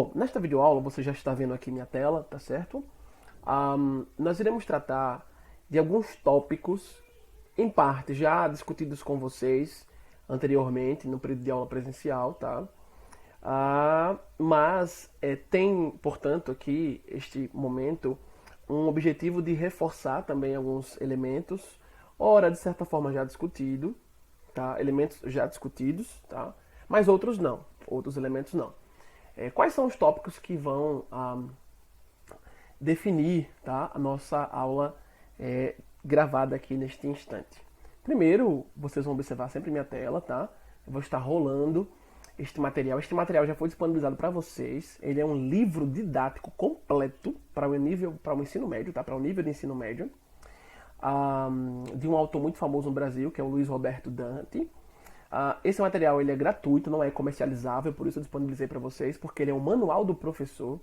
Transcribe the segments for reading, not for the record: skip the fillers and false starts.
Bom, nesta videoaula você já está vendo aqui minha tela, tá certo? Nós iremos tratar de alguns tópicos, em parte já discutidos com vocês anteriormente no período de aula presencial, tá? Mas tem, portanto, aqui, este momento, um objetivo de reforçar também alguns elementos, ora, de certa forma, já discutido, tá? Elementos já discutidos, tá? Mas outros não, outros elementos não. Quais são os tópicos que vão definir, tá, a nossa aula gravada aqui neste instante? Primeiro, vocês vão observar sempre minha tela, tá? Eu vou estar rolando este material. Este material já foi disponibilizado para vocês. Ele é um livro didático completo para o nível, para o ensino médio, tá? Para o nível de ensino médio, de um autor muito famoso no Brasil, que é o Luiz Roberto Dante. Esse material ele é gratuito, não é comercializável, por isso eu disponibilizei para vocês, porque ele é um manual do professor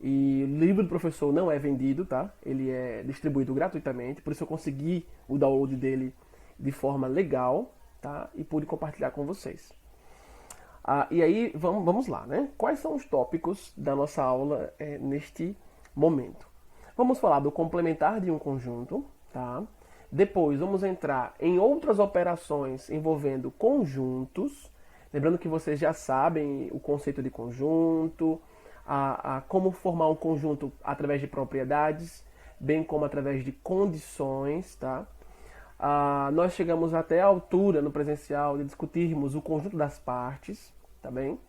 e o livro do professor não é vendido, tá? Ele é distribuído gratuitamente, por isso eu consegui o download dele de forma legal, tá? E pude compartilhar com vocês. E aí, vamos lá, né? Quais são os tópicos da nossa aula neste momento? Vamos falar do complementar de um conjunto, tá? Depois vamos entrar em outras operações envolvendo conjuntos. Lembrando que vocês já sabem o conceito de conjunto, como formar um conjunto através de propriedades, bem como através de condições, tá? Nós chegamos até a altura no presencial de discutirmos o conjunto das partes, tá bem?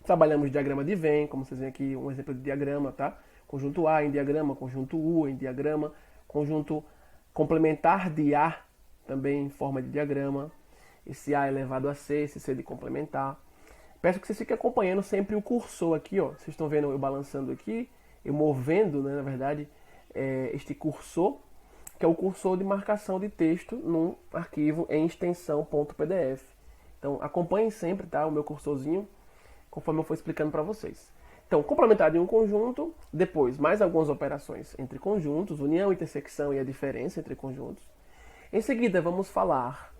Trabalhamos diagrama de Venn, como vocês veem aqui, um exemplo de diagrama, tá? Conjunto A em diagrama, conjunto U em diagrama, conjunto complementar de A, também em forma de diagrama. Esse A elevado a C, esse C de complementar. Peço que vocês fiquem acompanhando sempre o cursor aqui, ó. Vocês estão vendo eu balançando aqui, eu movendo, né, na verdade, este cursor, que é o cursor de marcação de texto num arquivo em extensão.pdf. Então acompanhem sempre, tá, o meu cursorzinho, conforme eu for explicando para vocês. Então, complementar de um conjunto, depois mais algumas operações entre conjuntos, união, intersecção e a diferença entre conjuntos. Em seguida, vamos falar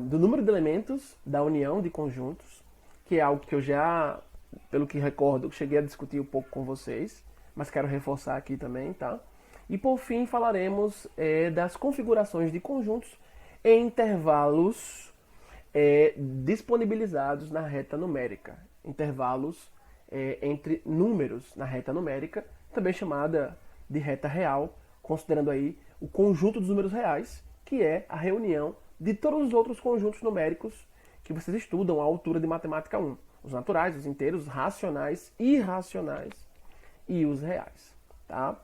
do número de elementos da união de conjuntos, que é algo que eu já, pelo que recordo, cheguei a discutir um pouco com vocês, mas quero reforçar aqui também, tá? E por fim, falaremos das configurações de conjuntos em intervalos disponibilizados na reta numérica. Intervalos entre números na reta numérica, também chamada de reta real, considerando aí o conjunto dos números reais, que é a reunião de todos os outros conjuntos numéricos que vocês estudam à altura de Matemática 1. Os naturais, os inteiros, os racionais, irracionais e os reais. Tá?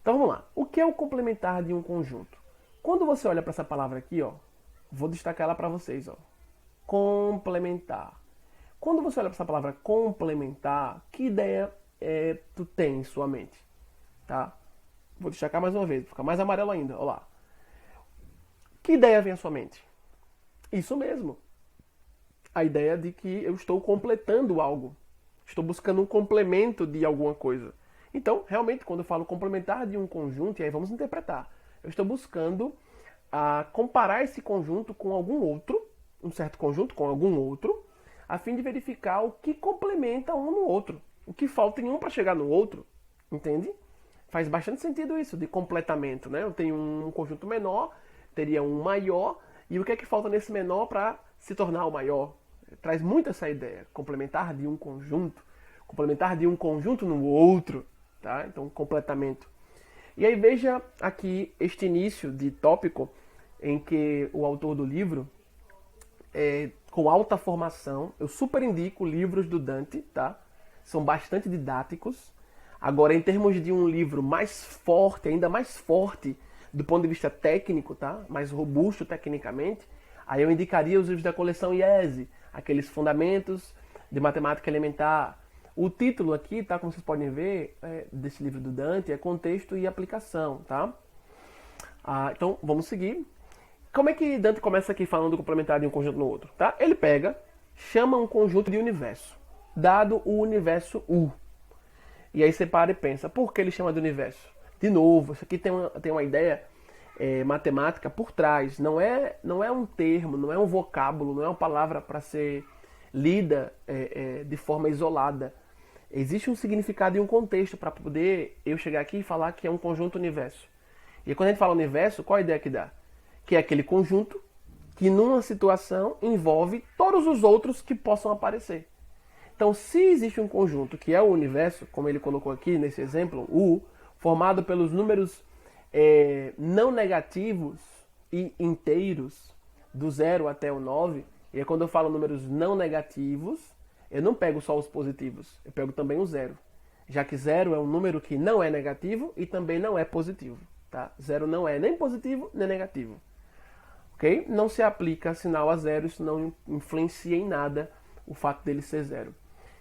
Então vamos lá. O que é o complementar de um conjunto? Quando você olha para essa palavra aqui, ó, vou destacar ela para vocês. Ó, complementar. Quando você olha para essa palavra complementar, que ideia tu tem em sua mente? Tá? Vou destacar mais uma vez, fica mais amarelo ainda. Olha lá. Que ideia vem à sua mente? Isso mesmo. A ideia de que eu estou completando algo. Estou buscando um complemento de alguma coisa. Então, realmente, quando eu falo complementar de um conjunto, e aí vamos interpretar. Eu estou buscando comparar esse conjunto com algum outro, um certo conjunto com algum outro, a fim de verificar o que complementa um no outro. O que falta em um para chegar no outro. Entende? Faz bastante sentido isso de completamento, né? Eu tenho um conjunto menor, teria um maior, e o que é que falta nesse menor para se tornar o maior? Traz muito essa ideia. Complementar de um conjunto. Complementar de um conjunto no outro. Tá? Então, completamento. E aí veja aqui este início de tópico em que o autor do livro, com alta formação, eu super indico livros do Dante, tá? São bastante didáticos. Agora, em termos de um livro mais forte, ainda mais forte do ponto de vista técnico, tá? Mais robusto tecnicamente, aí eu indicaria os livros da coleção IESE, aqueles fundamentos de matemática elementar. O título aqui, tá, como vocês podem ver, desse livro do Dante é Contexto e Aplicação, tá? Então, vamos seguir. Como é que Dante começa aqui falando do complementar de um conjunto no outro, tá? Ele pega, chama um conjunto de universo, dado o universo U. E aí você para e pensa, por que ele chama de universo? De novo, isso aqui tem uma ideia matemática por trás. Não é um termo, não é um vocábulo, não é uma palavra para ser lida de forma isolada. Existe um significado e um contexto para poder eu chegar aqui e falar que é um conjunto universo. E quando a gente fala universo, qual a ideia que dá? Que é aquele conjunto que numa situação envolve todos os outros que possam aparecer. Então, se existe um conjunto que é o universo, como ele colocou aqui nesse exemplo, U, formado pelos números não negativos e inteiros, do 0 até o 9, e aí quando eu falo números não negativos, eu não pego só os positivos, eu pego também o 0. Já que 0 é um número que não é negativo e também não é positivo. Tá? 0 não é nem positivo nem negativo. Okay? Não se aplica sinal a 0, isso não influencia em nada o fato dele ser 0.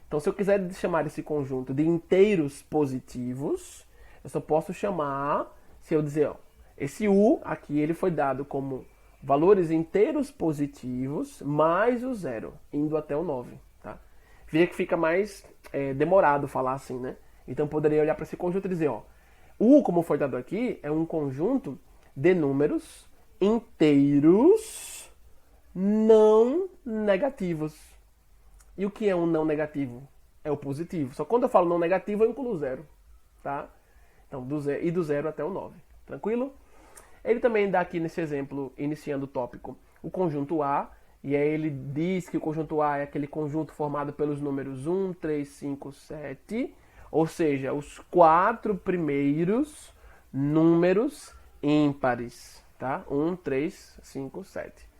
Então, se eu quiser chamar esse conjunto de inteiros positivos, eu só posso chamar, se eu dizer, ó, esse U aqui ele foi dado como valores inteiros positivos mais o 0, indo até o 9. Tá? Veja que fica mais demorado falar assim, né? Então, eu poderia olhar para esse conjunto e dizer, ó, U, como foi dado aqui, é um conjunto de números inteiros não negativos. E o que é um não negativo? É o positivo. Só quando eu falo não negativo, eu incluo 0. Tá? Então, do 0 até o 9. Tranquilo? Ele também dá aqui nesse exemplo, iniciando o tópico, o conjunto A. E aí ele diz que o conjunto A é aquele conjunto formado pelos números 1, 3, 5, 7. Ou seja, os 4 primeiros números ímpares. Tá? 1, 3, 5, 7.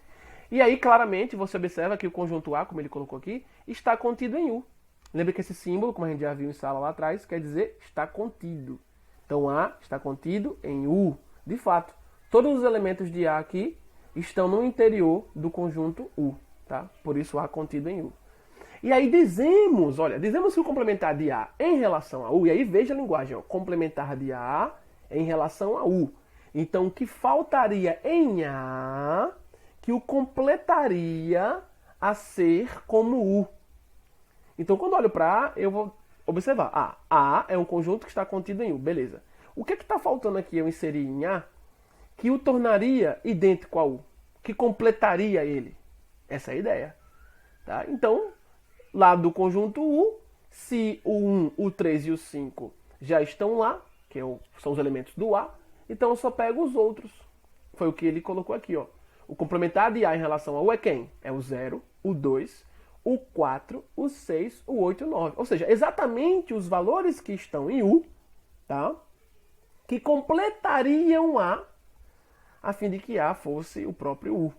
E aí, claramente, você observa que o conjunto A, como ele colocou aqui, está contido em U. Lembra que esse símbolo, como a gente já viu em sala lá atrás, quer dizer está contido. Então, A está contido em U. De fato, todos os elementos de A aqui estão no interior do conjunto U. Tá? Por isso, A contido em U. E aí dizemos que o complementar de A em relação a U, e aí veja a linguagem, ó, complementar de A em relação a U. Então, o que faltaria em A que o completaria a ser como U. Então, quando eu olho para A, eu vou observar. A é um conjunto que está contido em U. Beleza. O que está faltando aqui eu inserir em A que o tornaria idêntico a U? Que completaria ele? Essa é a ideia. Tá? Então, lá do conjunto U, se o 1, o 3 e o 5 já estão lá, que são os elementos do A, então eu só pego os outros. Foi o que ele colocou aqui, ó. O complementar de A em relação a U é quem? É o 0, o 2, o 4, o 6, o 8 e o 9. Ou seja, exatamente os valores que estão em U, tá? Que completariam a fim de que A fosse o próprio U.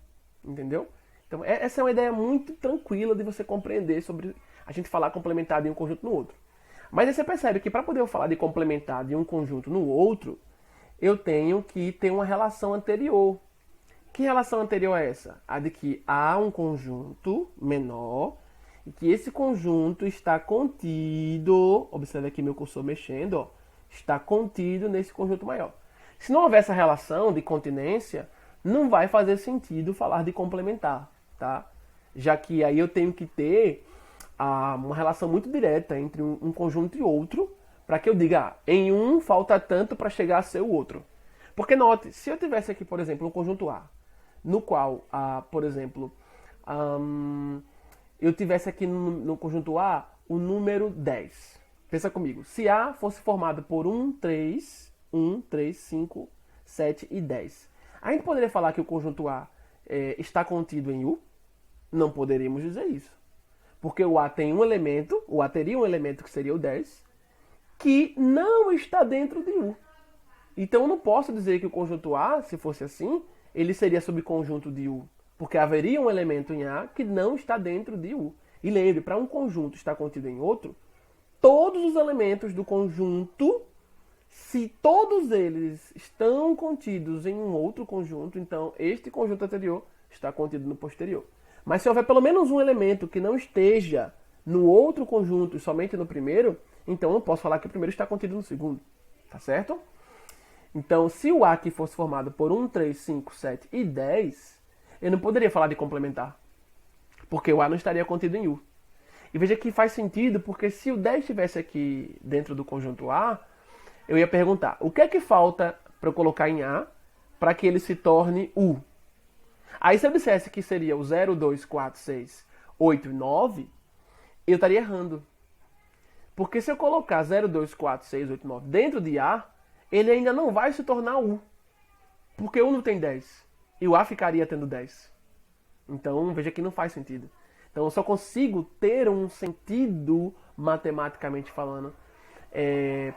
Entendeu? Então, essa é uma ideia muito tranquila de você compreender sobre a gente falar complementar de um conjunto no outro. Mas aí você percebe que para poder eu falar de complementar de um conjunto no outro, eu tenho que ter uma relação anterior. Que relação anterior é essa? A de que há um conjunto menor e que esse conjunto está contido, observe aqui meu cursor mexendo, ó, está contido nesse conjunto maior. Se não houver essa relação de continência, não vai fazer sentido falar de complementar, tá? Já que aí eu tenho que ter uma relação muito direta entre um conjunto e outro, para que eu diga, em um falta tanto para chegar a ser o outro. Porque note, se eu tivesse aqui, por exemplo, um conjunto A, no qual, por exemplo, eu tivesse aqui no conjunto A o número 10. Pensa comigo, se A fosse formado por 1, 3, 5, 7 e 10. A gente poderia falar que o conjunto A está contido em U? Não poderíamos dizer isso. Porque o A tem um elemento, o A teria um elemento que seria o 10, que não está dentro de U. Então eu não posso dizer que o conjunto A, se fosse assim, ele seria subconjunto de U. Porque haveria um elemento em A que não está dentro de U. E lembre, para um conjunto estar contido em outro, todos os elementos do conjunto, se todos eles estão contidos em um outro conjunto, então este conjunto anterior está contido no posterior. Mas se houver pelo menos um elemento que não esteja no outro conjunto e somente no primeiro, então eu posso falar que o primeiro está contido no segundo. Tá certo? Então, se o A aqui fosse formado por 1, 3, 5, 7 e 10, eu não poderia falar de complementar. Porque o A não estaria contido em U. E veja que faz sentido, porque se o 10 estivesse aqui dentro do conjunto A, eu ia perguntar, o que é que falta para eu colocar em A para que ele se torne U? Aí se eu dissesse que seria o 0, 2, 4, 6, 8 e 9, eu estaria errando. Porque se eu colocar 0, 2, 4, 6, 8, 9 dentro de A, ele ainda não vai se tornar U. Porque U não tem 10. E o A ficaria tendo 10. Então, veja que não faz sentido. Então, eu só consigo ter um sentido, matematicamente falando,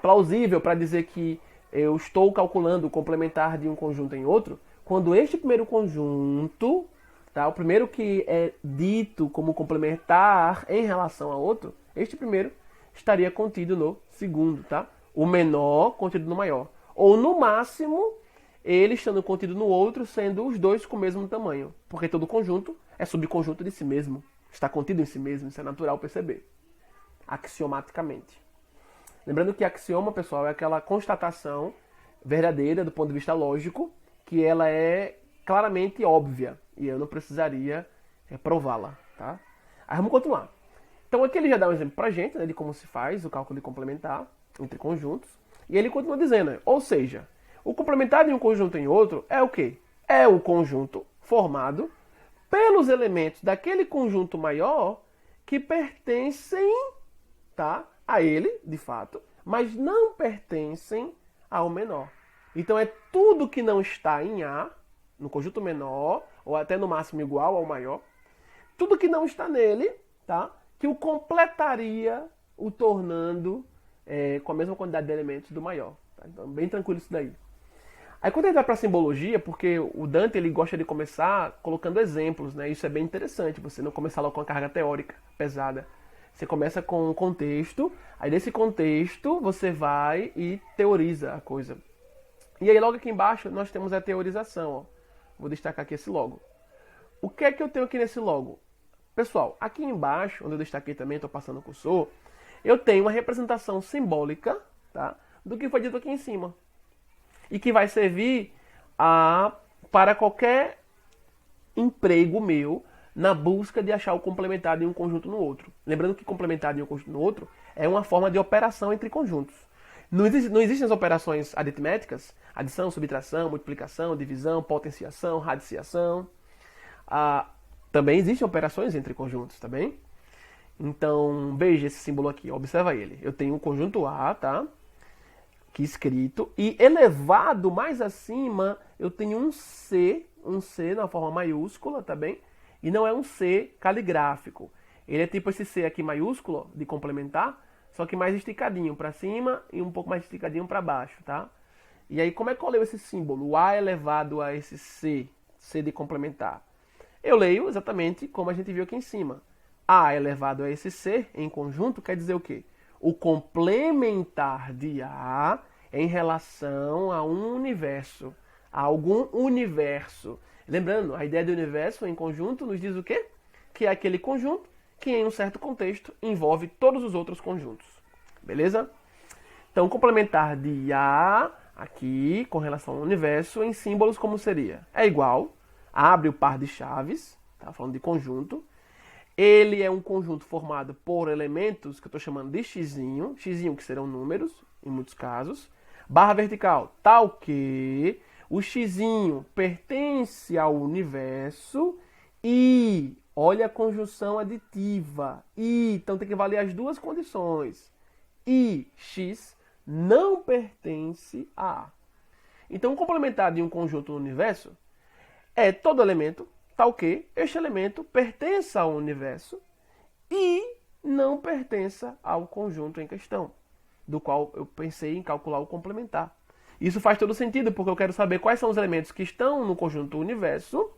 plausível para dizer que eu estou calculando o complementar de um conjunto em outro, quando este primeiro conjunto, tá, o primeiro que é dito como complementar em relação ao outro, este primeiro estaria contido no segundo, tá? O menor contido no maior. Ou, no máximo, ele estando contido no outro, sendo os dois com o mesmo tamanho. Porque todo conjunto é subconjunto de si mesmo. Está contido em si mesmo, isso é natural perceber. Axiomaticamente. Lembrando que axioma, pessoal, é aquela constatação verdadeira do ponto de vista lógico, que ela é claramente óbvia. E eu não precisaria prová-la, tá? Aí vamos continuar. Então aqui ele já dá um exemplo pra gente, né, de como se faz o cálculo de complementar entre conjuntos. E ele continua dizendo, né, ou seja, o complementar de um conjunto em outro é o quê? É o conjunto formado pelos elementos daquele conjunto maior que pertencem, tá, a ele, de fato, mas não pertencem ao menor. Então é tudo que não está em A, no conjunto menor, ou até no máximo igual ao maior, tudo que não está nele, tá, que o completaria, o tornando com a mesma quantidade de elementos do maior. Tá? Então, bem tranquilo isso daí. Aí quando ele vai para a simbologia, porque o Dante ele gosta de começar colocando exemplos, né? Isso é bem interessante, você não começar logo com uma carga teórica pesada. Você começa com um contexto, aí desse contexto você vai e teoriza a coisa. E aí logo aqui embaixo nós temos a teorização. Ó. Vou destacar aqui esse logo. O que é que eu tenho aqui nesse logo? Pessoal, aqui embaixo, onde eu destaquei também, estou passando o cursor, eu tenho uma representação simbólica, tá, do que foi dito aqui em cima. E que vai servir para qualquer emprego meu na busca de achar o complementar de um conjunto no outro. Lembrando que complementar de um conjunto no outro é uma forma de operação entre conjuntos. Não existem as operações aritméticas, adição, subtração, multiplicação, divisão, potenciação, radiciação. Também existem operações entre conjuntos, tá bem? Então, veja esse símbolo aqui, observa ele. Eu tenho o conjunto A, tá? Aqui escrito, e elevado mais acima, eu tenho um C na forma maiúscula, tá bem? E não é um C caligráfico. Ele é tipo esse C aqui maiúsculo, de complementar, só que mais esticadinho para cima e um pouco mais esticadinho para baixo, tá? E aí, como é que eu leio esse símbolo? O A elevado a esse C de complementar. Eu leio exatamente como a gente viu aqui em cima. A elevado a esse C em conjunto quer dizer o quê? O complementar de A em relação a um universo, a algum universo. Lembrando, a ideia de universo em conjunto nos diz o quê? Que é aquele conjunto que em um certo contexto envolve todos os outros conjuntos. Beleza? Então, complementar de A aqui com relação ao universo em símbolos como seria? É igual, abre o par de chaves, tá falando de conjunto. Ele é um conjunto formado por elementos que eu estou chamando de xizinho que serão números, em muitos casos. Barra vertical, tal que o xizinho pertence ao universo e, olha a conjunção aditiva, e, então tem que valer as duas condições. E x não pertence a A. Então, o complementar de um conjunto no universo é todo elemento tal que este elemento pertença ao universo e não pertença ao conjunto em questão, do qual eu pensei em calcular o complementar. Isso faz todo sentido, porque eu quero saber quais são os elementos que estão no conjunto universo,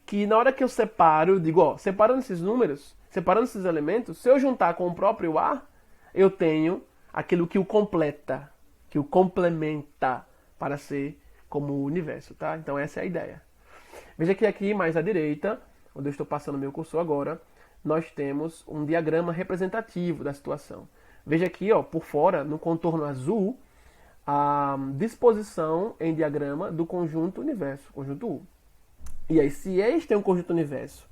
que na hora que eu separo, eu digo, ó, separando esses números, separando esses elementos, se eu juntar com o próprio A, eu tenho aquilo que o completa, que o complementa para ser como o universo, tá? Então essa é a ideia. Veja que aqui, mais à direita, onde eu estou passando meu cursor agora, nós temos um diagrama representativo da situação. Veja aqui, ó, por fora, no contorno azul, a disposição em diagrama do conjunto universo, conjunto U. E aí, se este é um conjunto universo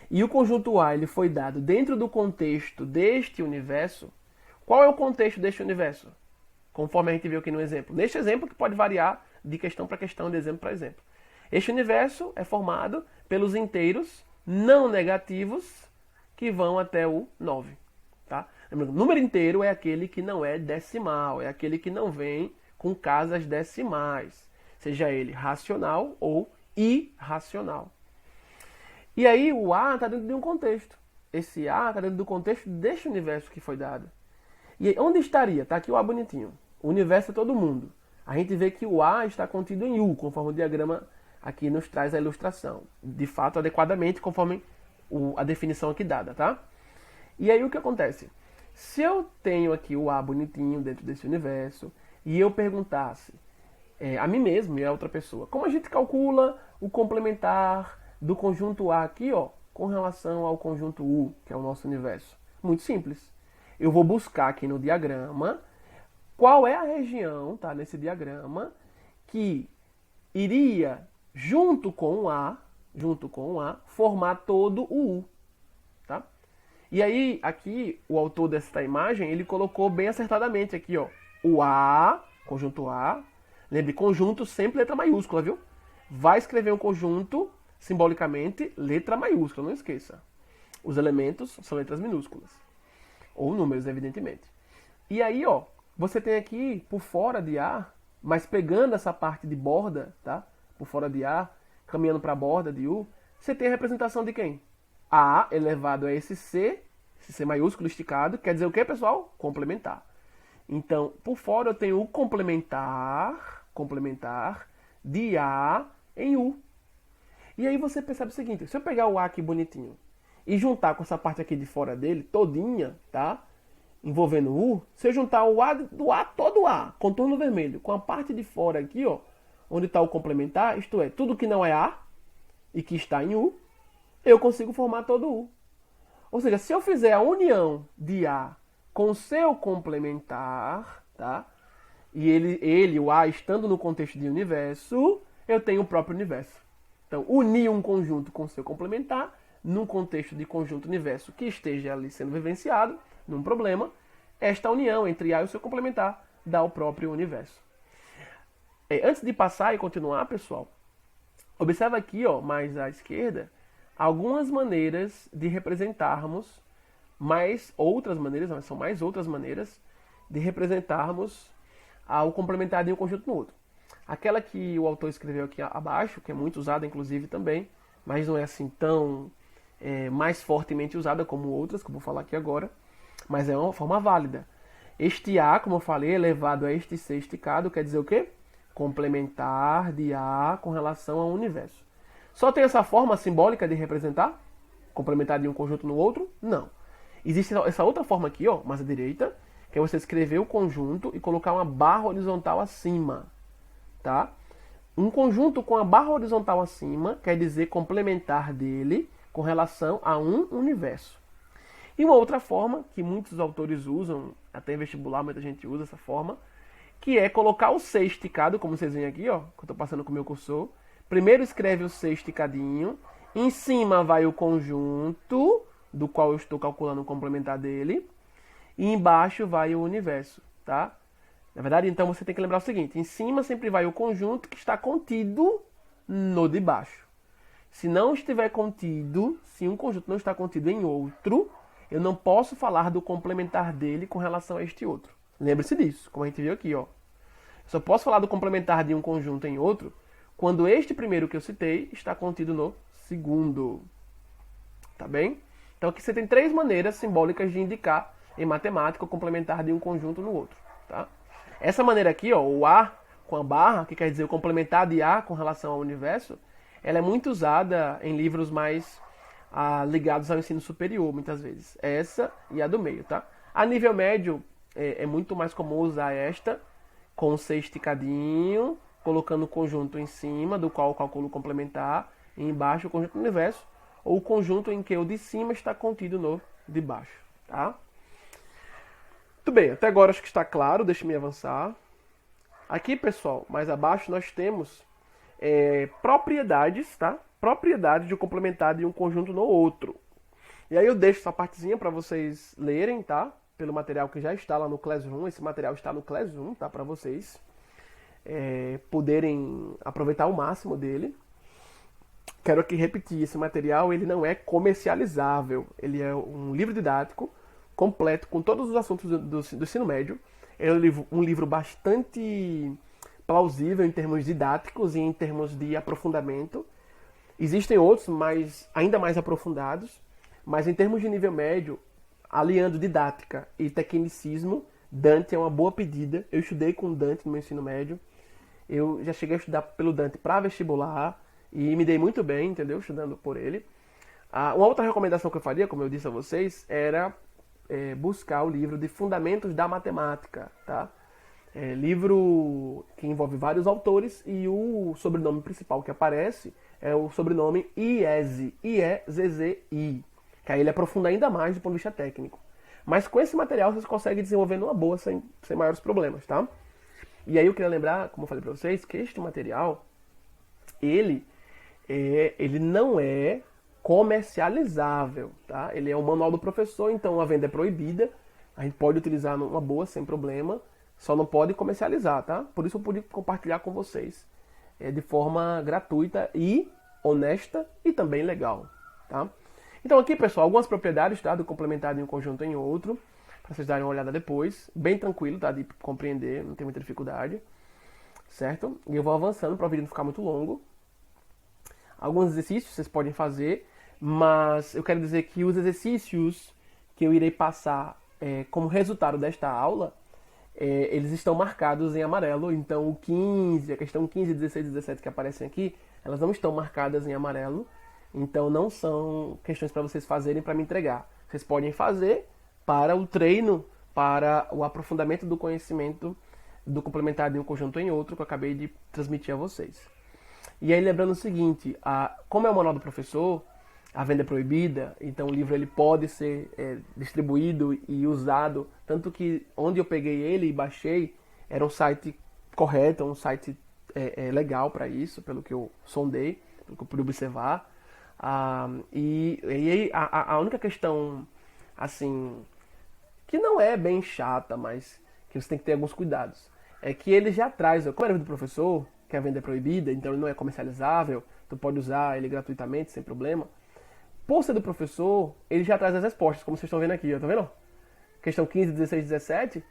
e o conjunto A ele foi dado dentro do contexto deste universo, qual é o contexto deste universo? Conforme a gente viu aqui no exemplo. Neste exemplo, que pode variar de questão para questão, de exemplo para exemplo. Este universo é formado pelos inteiros não negativos que vão até o 9. Tá? Número inteiro é aquele que não é decimal, é aquele que não vem com casas decimais, seja ele racional ou irracional. E aí o A está dentro de um contexto. Esse A está dentro do contexto deste universo que foi dado. E aí, onde estaria? Está aqui o A bonitinho. O universo é todo mundo. A gente vê que o A está contido em U, conforme o diagrama aqui nos traz a ilustração. De fato, adequadamente, conforme a definição aqui dada, tá? E aí o que acontece? Se eu tenho aqui o A bonitinho dentro desse universo, e eu perguntasse a mim mesmo e a outra pessoa, como a gente calcula o complementar do conjunto A aqui, ó, com relação ao conjunto U, que é o nosso universo? Muito simples. Eu vou buscar aqui no diagrama qual é a região, tá, nesse diagrama, que iria, junto com o A, formar todo o U. Tá? E aí, aqui, o autor desta imagem, ele colocou bem acertadamente aqui, ó, o A, conjunto A. Lembre, conjunto sempre letra maiúscula, viu? Vai escrever um conjunto, simbolicamente, letra maiúscula, não esqueça. Os elementos são letras minúsculas. Ou números, evidentemente. E aí, ó, você tem aqui, por fora de A, mas pegando essa parte de borda, tá? Por fora de A, caminhando para a borda de U, você tem a representação de quem? A elevado a esse C maiúsculo esticado, quer dizer o que, pessoal? Complementar. Então, por fora eu tenho o complementar de A em U. E aí você percebe o seguinte, se eu pegar o A aqui bonitinho e juntar com essa parte aqui de fora dele, todinha, tá? Envolvendo U, se eu juntar o A do A, todo A, contorno vermelho, com a parte de fora aqui, ó, onde está o complementar, isto é, tudo que não é A e que está em U, eu consigo formar todo U. Ou seja, se eu fizer a união de A com seu complementar, tá? E ele, o A, estando no contexto de universo, eu tenho o próprio universo. Então, unir um conjunto com seu complementar, num contexto de conjunto universo que esteja ali sendo vivenciado, num problema, esta união entre A e o seu complementar dá o próprio universo. Antes de passar e continuar, pessoal, observa aqui, ó, mais à esquerda, algumas maneiras de representarmos, são mais outras maneiras de representarmos o complementar de um conjunto no outro. Aquela que o autor escreveu aqui abaixo, que é muito usada inclusive também, mas não é assim tão mais fortemente usada como outras, que eu vou falar aqui agora, mas é uma forma válida. Este A, como eu falei, elevado a este C esticado, quer dizer o quê? Complementar de A com relação ao universo. Só tem essa forma simbólica de representar? Complementar de um conjunto no outro? Não. Existe essa outra forma aqui, ó, mais à direita, que é você escrever o conjunto e colocar uma barra horizontal acima. Tá? Um conjunto com a barra horizontal acima quer dizer complementar dele com relação a um universo. E uma outra forma, que muitos autores usam, até em vestibular muita gente usa essa forma, que é colocar o C esticado, como vocês veem aqui, ó, que eu estou passando com o meu cursor. Primeiro escreve o C esticadinho, em cima vai o conjunto, do qual eu estou calculando o complementar dele, e embaixo vai o universo, tá? Na verdade, então, você tem que lembrar o seguinte, em cima sempre vai o conjunto que está contido no de baixo. Se não estiver contido, se um conjunto não está contido em outro, eu não posso falar do complementar dele com relação a este outro. Lembre-se disso, como a gente viu aqui, ó. Eu só posso falar do complementar de um conjunto em outro quando este primeiro que eu citei está contido no segundo. Tá bem? Então aqui você tem três maneiras simbólicas de indicar em matemática o complementar de um conjunto no outro. Tá? Essa maneira aqui, ó, o A com a barra, que quer dizer o complementar de A com relação ao universo, ela é muito usada em livros mais ligados ao ensino superior, muitas vezes. Essa e a do meio, tá? A nível médio, é muito mais comum usar esta, com o C esticadinho, colocando o conjunto em cima, do qual eu calculo o complementar, e embaixo o conjunto do universo, ou o conjunto em que o de cima está contido no de baixo, tá? Muito bem, até agora acho que está claro, deixe-me avançar. Aqui, pessoal, mais abaixo nós temos propriedades, tá? Propriedades de complementar de um conjunto no outro. E aí eu deixo essa partezinha para vocês lerem, tá? Pelo material que já está lá no Classroom. Esse material está no Classroom, tá? Para vocês poderem aproveitar o máximo dele. Quero aqui repetir, esse material ele não é comercializável. Ele é um livro didático completo com todos os assuntos do ensino médio. É um livro bastante plausível em termos didáticos e em termos de aprofundamento. Existem outros, mas ainda mais aprofundados, mas em termos de nível médio, aliando didática e tecnicismo, Dante é uma boa pedida. Eu estudei com Dante no meu ensino médio. Eu já cheguei a estudar pelo Dante para vestibular e me dei muito bem, entendeu? Estudando por ele. Uma outra recomendação que eu faria, como eu disse a vocês, era buscar o livro de Fundamentos da Matemática, tá? Livro que envolve vários autores e o sobrenome principal que aparece é o sobrenome Iezzi, I-E-Z-Z-I, que aí ele aprofunda ainda mais do ponto de vista técnico. Mas com esse material vocês conseguem desenvolver numa boa, sem maiores problemas, tá? E aí eu queria lembrar, como eu falei para vocês, que este material, ele não é comercializável, tá? Ele é um manual do professor, então a venda é proibida, a gente pode utilizar numa boa, sem problema, só não pode comercializar, tá? Por isso eu pude compartilhar com vocês de forma gratuita e honesta e também legal, tá? Então aqui, pessoal, algumas propriedades, tá? Do complementar de um conjunto em outro, para vocês darem uma olhada depois. Bem tranquilo, tá? De compreender, não tem muita dificuldade, certo? E eu vou avançando para o vídeo não ficar muito longo. Alguns exercícios vocês podem fazer, mas eu quero dizer que os exercícios que eu irei passar como resultado desta aula, eles estão marcados em amarelo, então o 15, a questão 15, 16 e 17 que aparecem aqui, elas não estão marcadas em amarelo, então não são questões para vocês fazerem para me entregar. Vocês podem fazer para o treino, para o aprofundamento do conhecimento do complementar de um conjunto em outro, que eu acabei de transmitir a vocês. E aí lembrando o seguinte, como é o manual do professor, a venda é proibida, então o livro ele pode ser distribuído e usado, tanto que onde eu peguei ele e baixei, era um site correto, um site legal para isso, pelo que eu sondei, pelo que eu pude observar. E aí a única questão, assim, que não é bem chata, mas que você tem que ter alguns cuidados, é que ele já traz, como é o livro do professor, que a venda é proibida, então ele não é comercializável, tu pode usar ele gratuitamente, sem problema. Por ser do professor, ele já traz as respostas, como vocês estão vendo aqui, ó, tá vendo? Questão 15, 16, 17.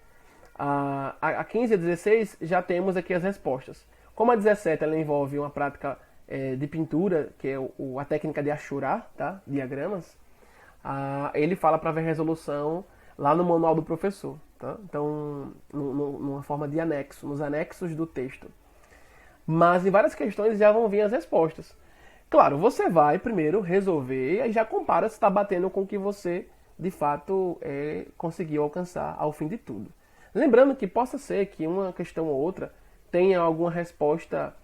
A 15 e a 16 já temos aqui as respostas. Como a 17 ela envolve uma prática de pintura, que é a técnica de achurar, tá? Diagramas, ele fala para ver a resolução lá no manual do professor, tá? Então, numa forma de anexo, nos anexos do texto. Mas em várias questões já vão vir as respostas. Claro, você vai primeiro resolver e aí já compara se está batendo com o que você, de fato, conseguiu alcançar ao fim de tudo. Lembrando que possa ser que uma questão ou outra tenha alguma resposta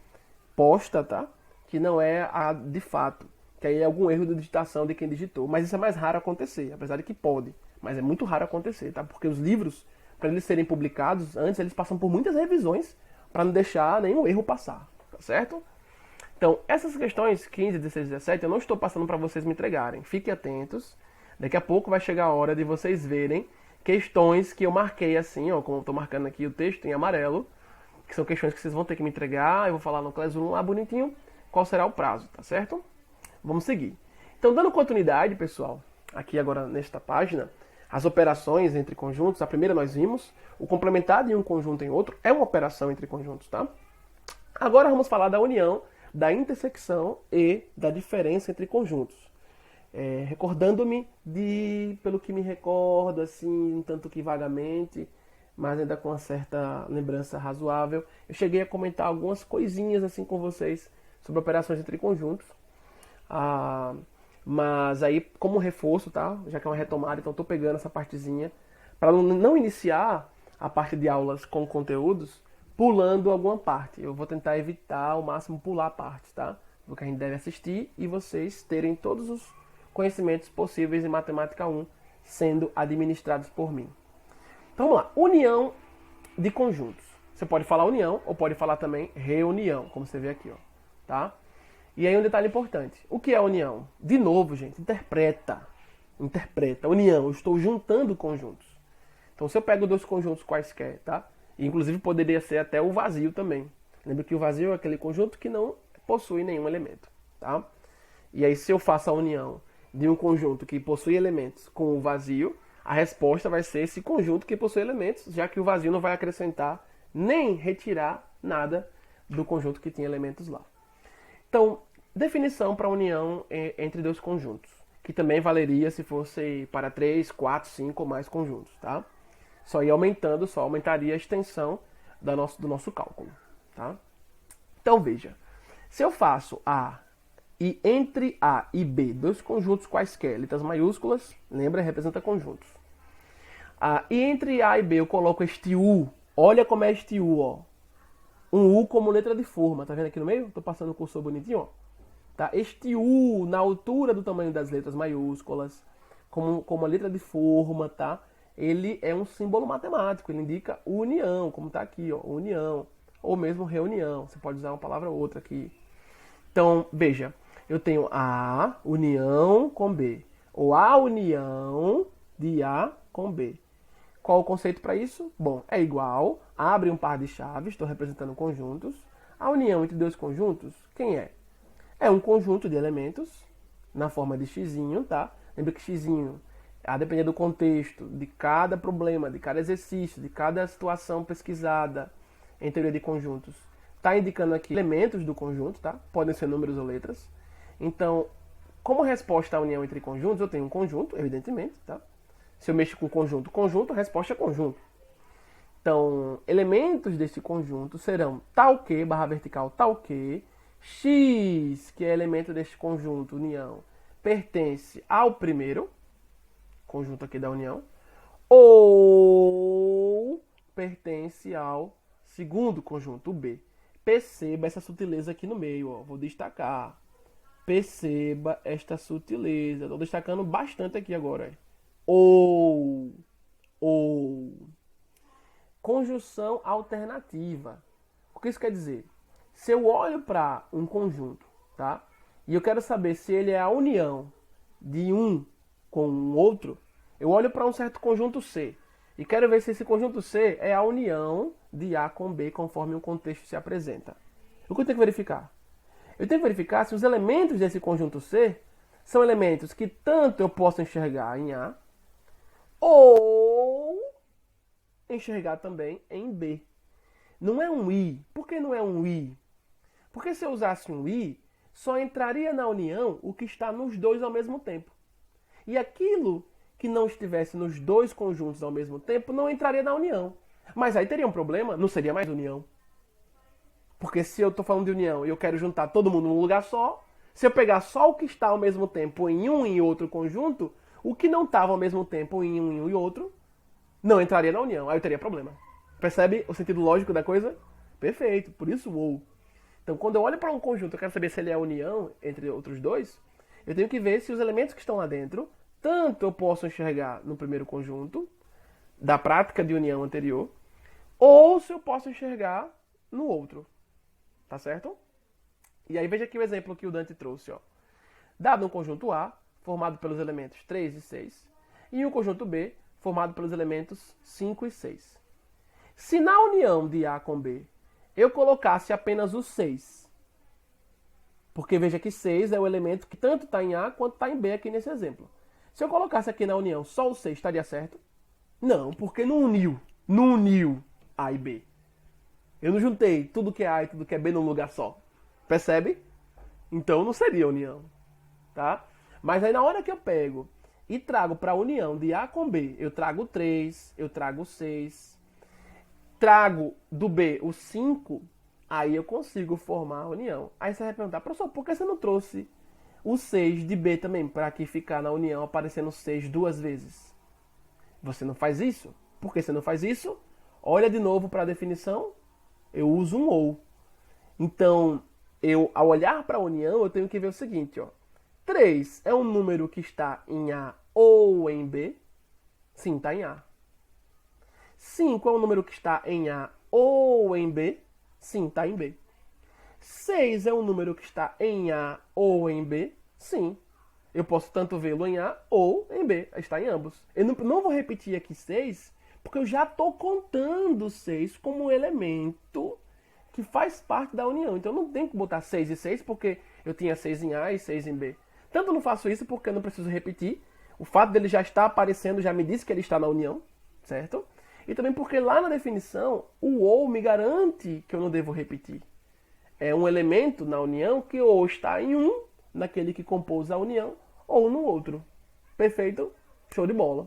posta, tá? Que não é a de fato. Que aí é algum erro de digitação de quem digitou. Mas isso é mais raro acontecer, apesar de que pode. Mas é muito raro acontecer, tá? Porque os livros, para eles serem publicados, antes eles passam por muitas revisões para não deixar nenhum erro passar, tá certo? Então, essas questões 15, 16 e 17 eu não estou passando para vocês me entregarem. Fiquem atentos. Daqui a pouco vai chegar a hora de vocês verem questões que eu marquei assim, ó, como eu estou marcando aqui o texto em amarelo, que são questões que vocês vão ter que me entregar. Eu vou falar no Classroom lá bonitinho qual será o prazo, tá certo? Vamos seguir. Então, dando continuidade, pessoal, aqui agora nesta página, as operações entre conjuntos, a primeira nós vimos, o complementar de um conjunto em outro é uma operação entre conjuntos, tá? Agora vamos falar da união, da intersecção e da diferença entre conjuntos. Recordando-me pelo que me recordo, assim, um tanto que vagamente, mas ainda com uma certa lembrança razoável, eu cheguei a comentar algumas coisinhas assim com vocês sobre operações entre conjuntos. Mas aí, como reforço, tá? Já que é uma retomada, então estou pegando essa partezinha para não iniciar a parte de aulas com conteúdos pulando alguma parte. Eu vou tentar evitar ao máximo pular partes, tá? Do que a gente deve assistir e vocês terem todos os conhecimentos possíveis em Matemática 1 sendo administrados por mim. Então vamos lá. União de conjuntos. Você pode falar união ou pode falar também reunião, como você vê aqui, ó, tá? E aí um detalhe importante. O que é união? De novo, gente, interpreta. União, eu estou juntando conjuntos. Então se eu pego dois conjuntos quaisquer, tá? E, inclusive poderia ser até o vazio também. Lembra que o vazio é aquele conjunto que não possui nenhum elemento, tá? E aí se eu faço a união de um conjunto que possui elementos com o vazio, A resposta vai ser esse conjunto que possui elementos, já que o vazio não vai acrescentar nem retirar nada do conjunto que tinha elementos lá. Então, definição para a união entre dois conjuntos, que também valeria se fosse para 3, 4, 5 ou mais conjuntos, tá? Só ia aumentando, só aumentaria a extensão do nosso cálculo, tá? Então, veja, se eu faço e entre A e B, dois conjuntos quaisquer, letras maiúsculas, lembra, representa conjuntos. E entre A e B eu coloco este U, olha como é este U, ó. Um U como letra de forma, tá vendo aqui no meio? Tô passando o cursor bonitinho, ó. Tá? Este U, na altura do tamanho das letras maiúsculas, como uma letra de forma, tá? Ele é um símbolo matemático, ele indica união, como tá aqui, ó, união, ou mesmo reunião, você pode usar uma palavra ou outra aqui. Então, veja, eu tenho A união com B, ou A união de A com B. Qual o conceito para isso? Bom, é igual, abre um par de chaves, estou representando conjuntos. A união entre dois conjuntos, quem é? É um conjunto de elementos na forma de xizinho, tá? Lembra que xizinho, a depender do contexto, de cada problema, de cada exercício, de cada situação pesquisada em teoria de conjuntos, está indicando aqui elementos do conjunto, tá? Podem ser números ou letras. Então, como resposta à união entre conjuntos, eu tenho um conjunto, evidentemente, tá? Se eu mexo com conjunto, a resposta é conjunto. Então, elementos desse conjunto serão tal que, barra vertical, tal que, x, que é elemento deste conjunto, união, pertence ao primeiro, conjunto aqui da união, ou pertence ao segundo conjunto, B. Perceba essa sutileza aqui no meio, ó. Vou destacar. Perceba esta sutileza. Estou destacando bastante aqui agora. Ou. Conjunção alternativa. O que isso quer dizer? Se eu olho para um conjunto, tá? E eu quero saber se ele é a união de um com um outro, eu olho para um certo conjunto C. E quero ver se esse conjunto C é a união de A com B, conforme o contexto se apresenta. O que eu tenho que verificar? Eu tenho que verificar se os elementos desse conjunto C são elementos que tanto eu posso enxergar em A, ou enxergar também em B. Não é um I. Por que não é um I? Porque se eu usasse um I, só entraria na união o que está nos dois ao mesmo tempo. E aquilo que não estivesse nos dois conjuntos ao mesmo tempo não entraria na união. Mas aí teria um problema, não seria mais união. Porque se eu estou falando de união e eu quero juntar todo mundo num lugar só, se eu pegar só o que está ao mesmo tempo em um e outro conjunto, o que não estava ao mesmo tempo em um e outro, não entraria na união. Aí eu teria problema. Percebe o sentido lógico da coisa? Perfeito, por isso ou. Então quando eu olho para um conjunto, eu quero saber se ele é a união entre outros dois, eu tenho que ver se os elementos que estão lá dentro, tanto eu posso enxergar no primeiro conjunto, da prática de união anterior, ou se eu posso enxergar no outro. Tá certo? E aí veja aqui o exemplo que o Dante trouxe. Ó. Dado um conjunto A, formado pelos elementos 3 e 6, e um conjunto B, formado pelos elementos 5 e 6. Se na união de A com B eu colocasse apenas o 6, porque veja que 6 é o elemento que tanto está em A quanto está em B aqui nesse exemplo. Se eu colocasse aqui na união só o 6, estaria certo? Não, porque não uniu A e B. Eu não juntei tudo que é A e tudo que é B num lugar só. Percebe? Então não seria união. Tá? Mas aí na hora que eu pego e trago para a união de A com B, eu trago o 3, eu trago o 6, trago do B o 5, aí eu consigo formar a união. Aí você vai perguntar, professor, por que você não trouxe o 6 de B também, para aqui ficar na união aparecendo 6 duas vezes? Você não faz isso? Por que você não faz isso? Olha de novo para a definição, eu uso um ou. Então, ao olhar para a união, eu tenho que ver o seguinte, ó. 3 é um número que está em A ou em B? Sim, está em A. 5 é um número que está em A ou em B? Sim, está em B. 6 é um número que está em A ou em B? Sim. Eu posso tanto vê-lo em A ou em B. Está em ambos. Eu não vou repetir aqui 6, porque eu já estou contando 6 como um elemento que faz parte da união. Então eu não tenho que botar 6 e 6 porque eu tinha 6 em A e 6 em B. Tanto eu não faço isso porque eu não preciso repetir O fato dele já estar aparecendo já me diz que ele está na união, certo? E também porque lá na definição, o ou me garante que eu não devo repetir. É um elemento na união que ou está em um, naquele que compôs a união, ou no outro. Perfeito? Show de bola.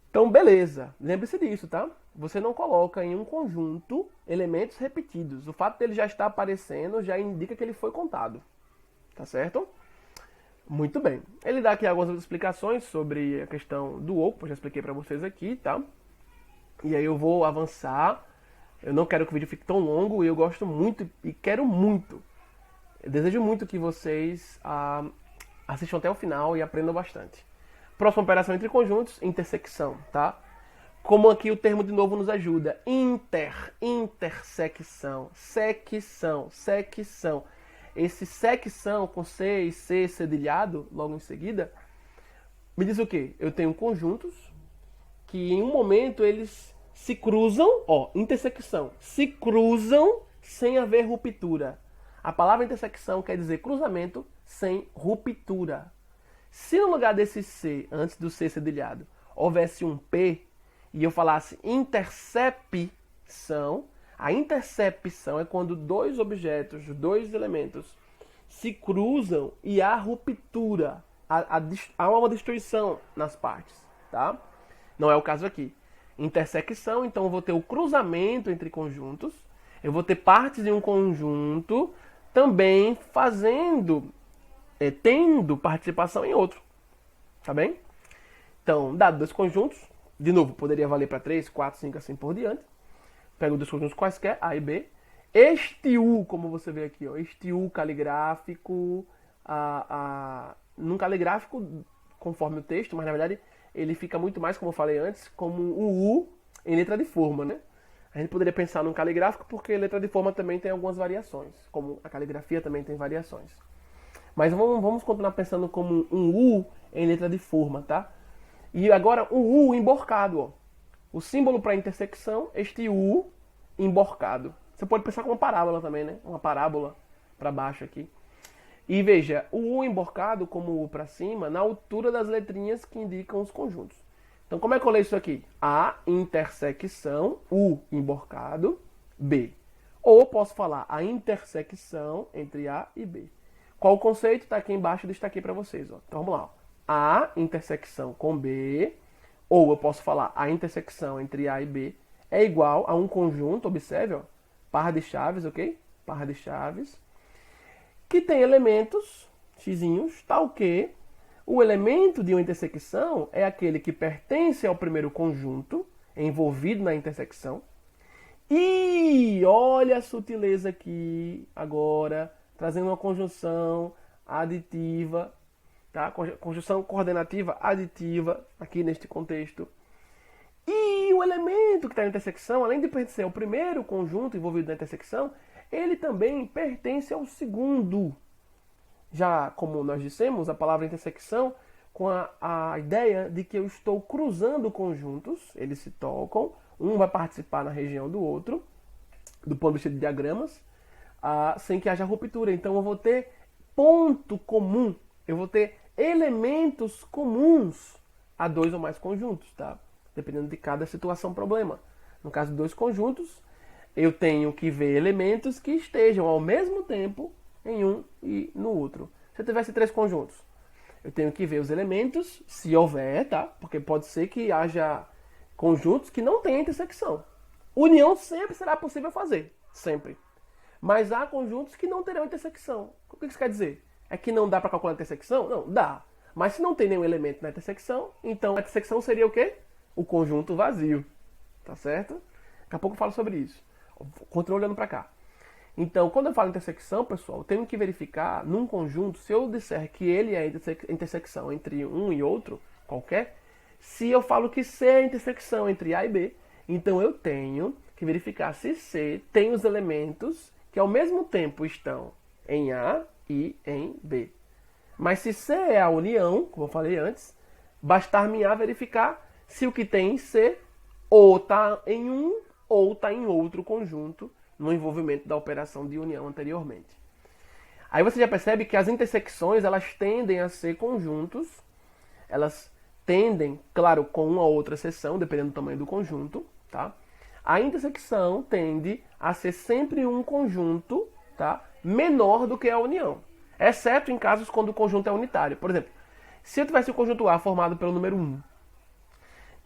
Então, beleza. Lembre-se disso, tá? Você não coloca em um conjunto elementos repetidos. O fato dele já estar aparecendo já indica que ele foi contado. Tá certo? Muito bem. Ele dá aqui algumas explicações sobre a questão do ou, que eu já expliquei para vocês aqui, tá? E aí eu vou avançar. Eu não quero que o vídeo fique tão longo e eu gosto muito e quero muito. Eu desejo muito que vocês assistam até o final e aprendam bastante. Próxima operação entre conjuntos, intersecção, tá? Como aqui o termo de novo nos ajuda. Intersecção, secção. Esse secção com C e C cedilhado, logo em seguida, me diz o quê? Eu tenho conjuntos que em um momento eles se cruzam, intersecção, se cruzam sem haver ruptura. A palavra intersecção quer dizer cruzamento sem ruptura. Se no lugar desse C, antes do C cedilhado, houvesse um P e eu falasse intercepção, a intercepção é quando dois objetos, dois elementos se cruzam e há ruptura, há uma destruição nas partes, tá? Não é o caso aqui. Intersecção, então eu vou ter o cruzamento entre conjuntos, eu vou ter partes de um conjunto também tendo participação em outro, tá bem? Então, dado dois conjuntos, de novo, poderia valer para 3, 4, 5, assim por diante. Pego dois conjuntos quaisquer, A e B. Este U, como você vê aqui, este U caligráfico, num caligráfico conforme o texto, mas na verdade ele fica muito mais, como eu falei antes, como um U em letra de forma, né? A gente poderia pensar num caligráfico porque letra de forma também tem algumas variações, como a caligrafia também tem variações. Mas vamos continuar pensando como um U em letra de forma, tá? E agora um U emborcado, O símbolo para intersecção, este U emborcado. Você pode pensar como uma parábola também, né? Uma parábola para baixo aqui. E veja, o U emborcado como o U para cima, na altura das letrinhas que indicam os conjuntos. Então, como é que eu leio isso aqui? A intersecção, U emborcado, B. Ou posso falar a intersecção entre A e B. Qual o conceito? Está aqui embaixo, eu destaquei para vocês. Então, vamos lá. A intersecção com B, ou eu posso falar a intersecção entre A e B, é igual a um conjunto, observe, par de chaves, ok? Par de chaves, que tem elementos, xinhos, tal que o elemento de uma intersecção é aquele que pertence ao primeiro conjunto envolvido na intersecção. E olha a sutileza aqui, agora, trazendo uma conjunção aditiva, tá? Conjunção coordenativa aditiva, aqui neste contexto. E o elemento que está na intersecção, além de pertencer ao primeiro conjunto envolvido na intersecção, ele também pertence ao segundo. Já como nós dissemos, a palavra intersecção com a ideia de que eu estou cruzando conjuntos, eles se tocam, um vai participar na região do outro, do ponto de vista de diagramas, sem que haja ruptura. Então eu vou ter ponto comum, eu vou ter elementos comuns a dois ou mais conjuntos, tá? Dependendo de cada situação problema. No caso de dois conjuntos, eu tenho que ver elementos que estejam ao mesmo tempo em um e no outro. Se eu tivesse três conjuntos, eu tenho que ver os elementos, se houver, tá? Porque pode ser que haja conjuntos que não tenham intersecção. União sempre será possível fazer, sempre. Mas há conjuntos que não terão intersecção. O que isso quer dizer? É que não dá para calcular a intersecção? Não, dá. Mas se não tem nenhum elemento na intersecção, então a intersecção seria o quê? O conjunto vazio. Tá certo? Daqui a pouco eu falo sobre isso. Continua olhando para cá. Então, quando eu falo intersecção, pessoal, eu tenho que verificar num conjunto, se eu disser que ele é intersecção entre um e outro, qualquer, se eu falo que C é a intersecção entre A e B, então eu tenho que verificar se C tem os elementos que ao mesmo tempo estão em A e em B. Mas se C é a união, como eu falei antes, bastar-me-á verificar se o que tem em C ou está em um ou está em outro conjunto no envolvimento da operação de união anteriormente. Aí você já percebe que as intersecções elas tendem a ser conjuntos elas tendem, claro, com uma ou outra exceção, dependendo do tamanho do conjunto, tá? A intersecção tende a ser sempre um conjunto, tá, menor do que a união, exceto em casos quando o conjunto é unitário. Por exemplo, se eu tivesse o conjunto A formado pelo número 1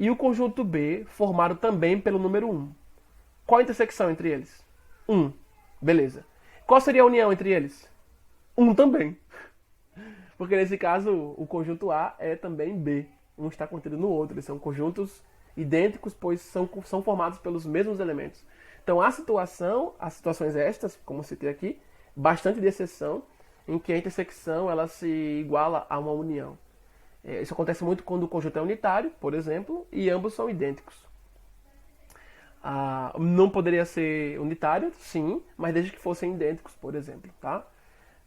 e o conjunto B formado também pelo número 1, qual a intersecção entre eles? 1. Beleza. Qual seria a união entre eles? 1 também. Porque nesse caso, o conjunto A é também B. Um está contido no outro. Eles são conjuntos idênticos, pois são formados pelos mesmos elementos. Então, as situações estas, como citei aqui, bastante de exceção, em que a intersecção ela se iguala a uma união. Isso acontece muito quando o conjunto é unitário, por exemplo, e ambos são idênticos. Não poderia ser unitário, sim, mas desde que fossem idênticos, por exemplo, tá?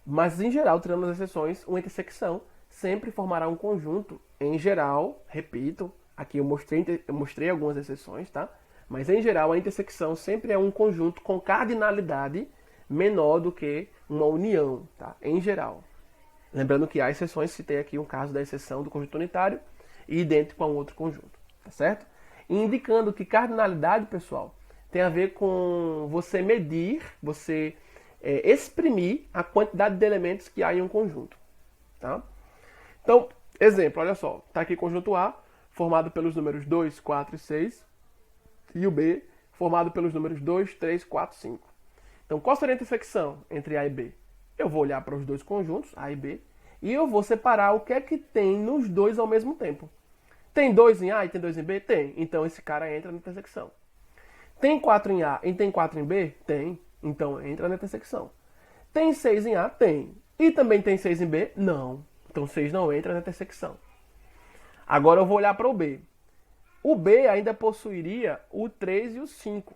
Mas, em geral, tirando as exceções, uma intersecção sempre formará um conjunto. Em geral, repito, aqui eu mostrei algumas exceções, tá? Mas, em geral, a intersecção sempre é um conjunto com cardinalidade menor do que uma união, tá? Em geral. Lembrando que há exceções, citei aqui um caso da exceção do conjunto unitário e idêntico a um outro conjunto, tá certo? E indicando que cardinalidade, pessoal, tem a ver com você medir, você exprimir a quantidade de elementos que há em um conjunto, tá? Então, exemplo, olha só, está aqui o conjunto A, formado pelos números 2, 4 e 6, e o B, formado pelos números 2, 3, 4, 5. Então, qual seria a intersecção entre A e B? Eu vou olhar para os dois conjuntos, A e B, e eu vou separar o que é que tem nos dois ao mesmo tempo. Tem 2 em A e tem 2 em B? Tem. Então, esse cara entra na intersecção. Tem 4 em A e tem 4 em B? Tem. Então, entra na intersecção. Tem 6 em A? Tem. E também tem 6 em B? Não. Então, 6 não entra na intersecção. Agora, eu vou olhar para o B. O B ainda possuiria o 3 e o 5,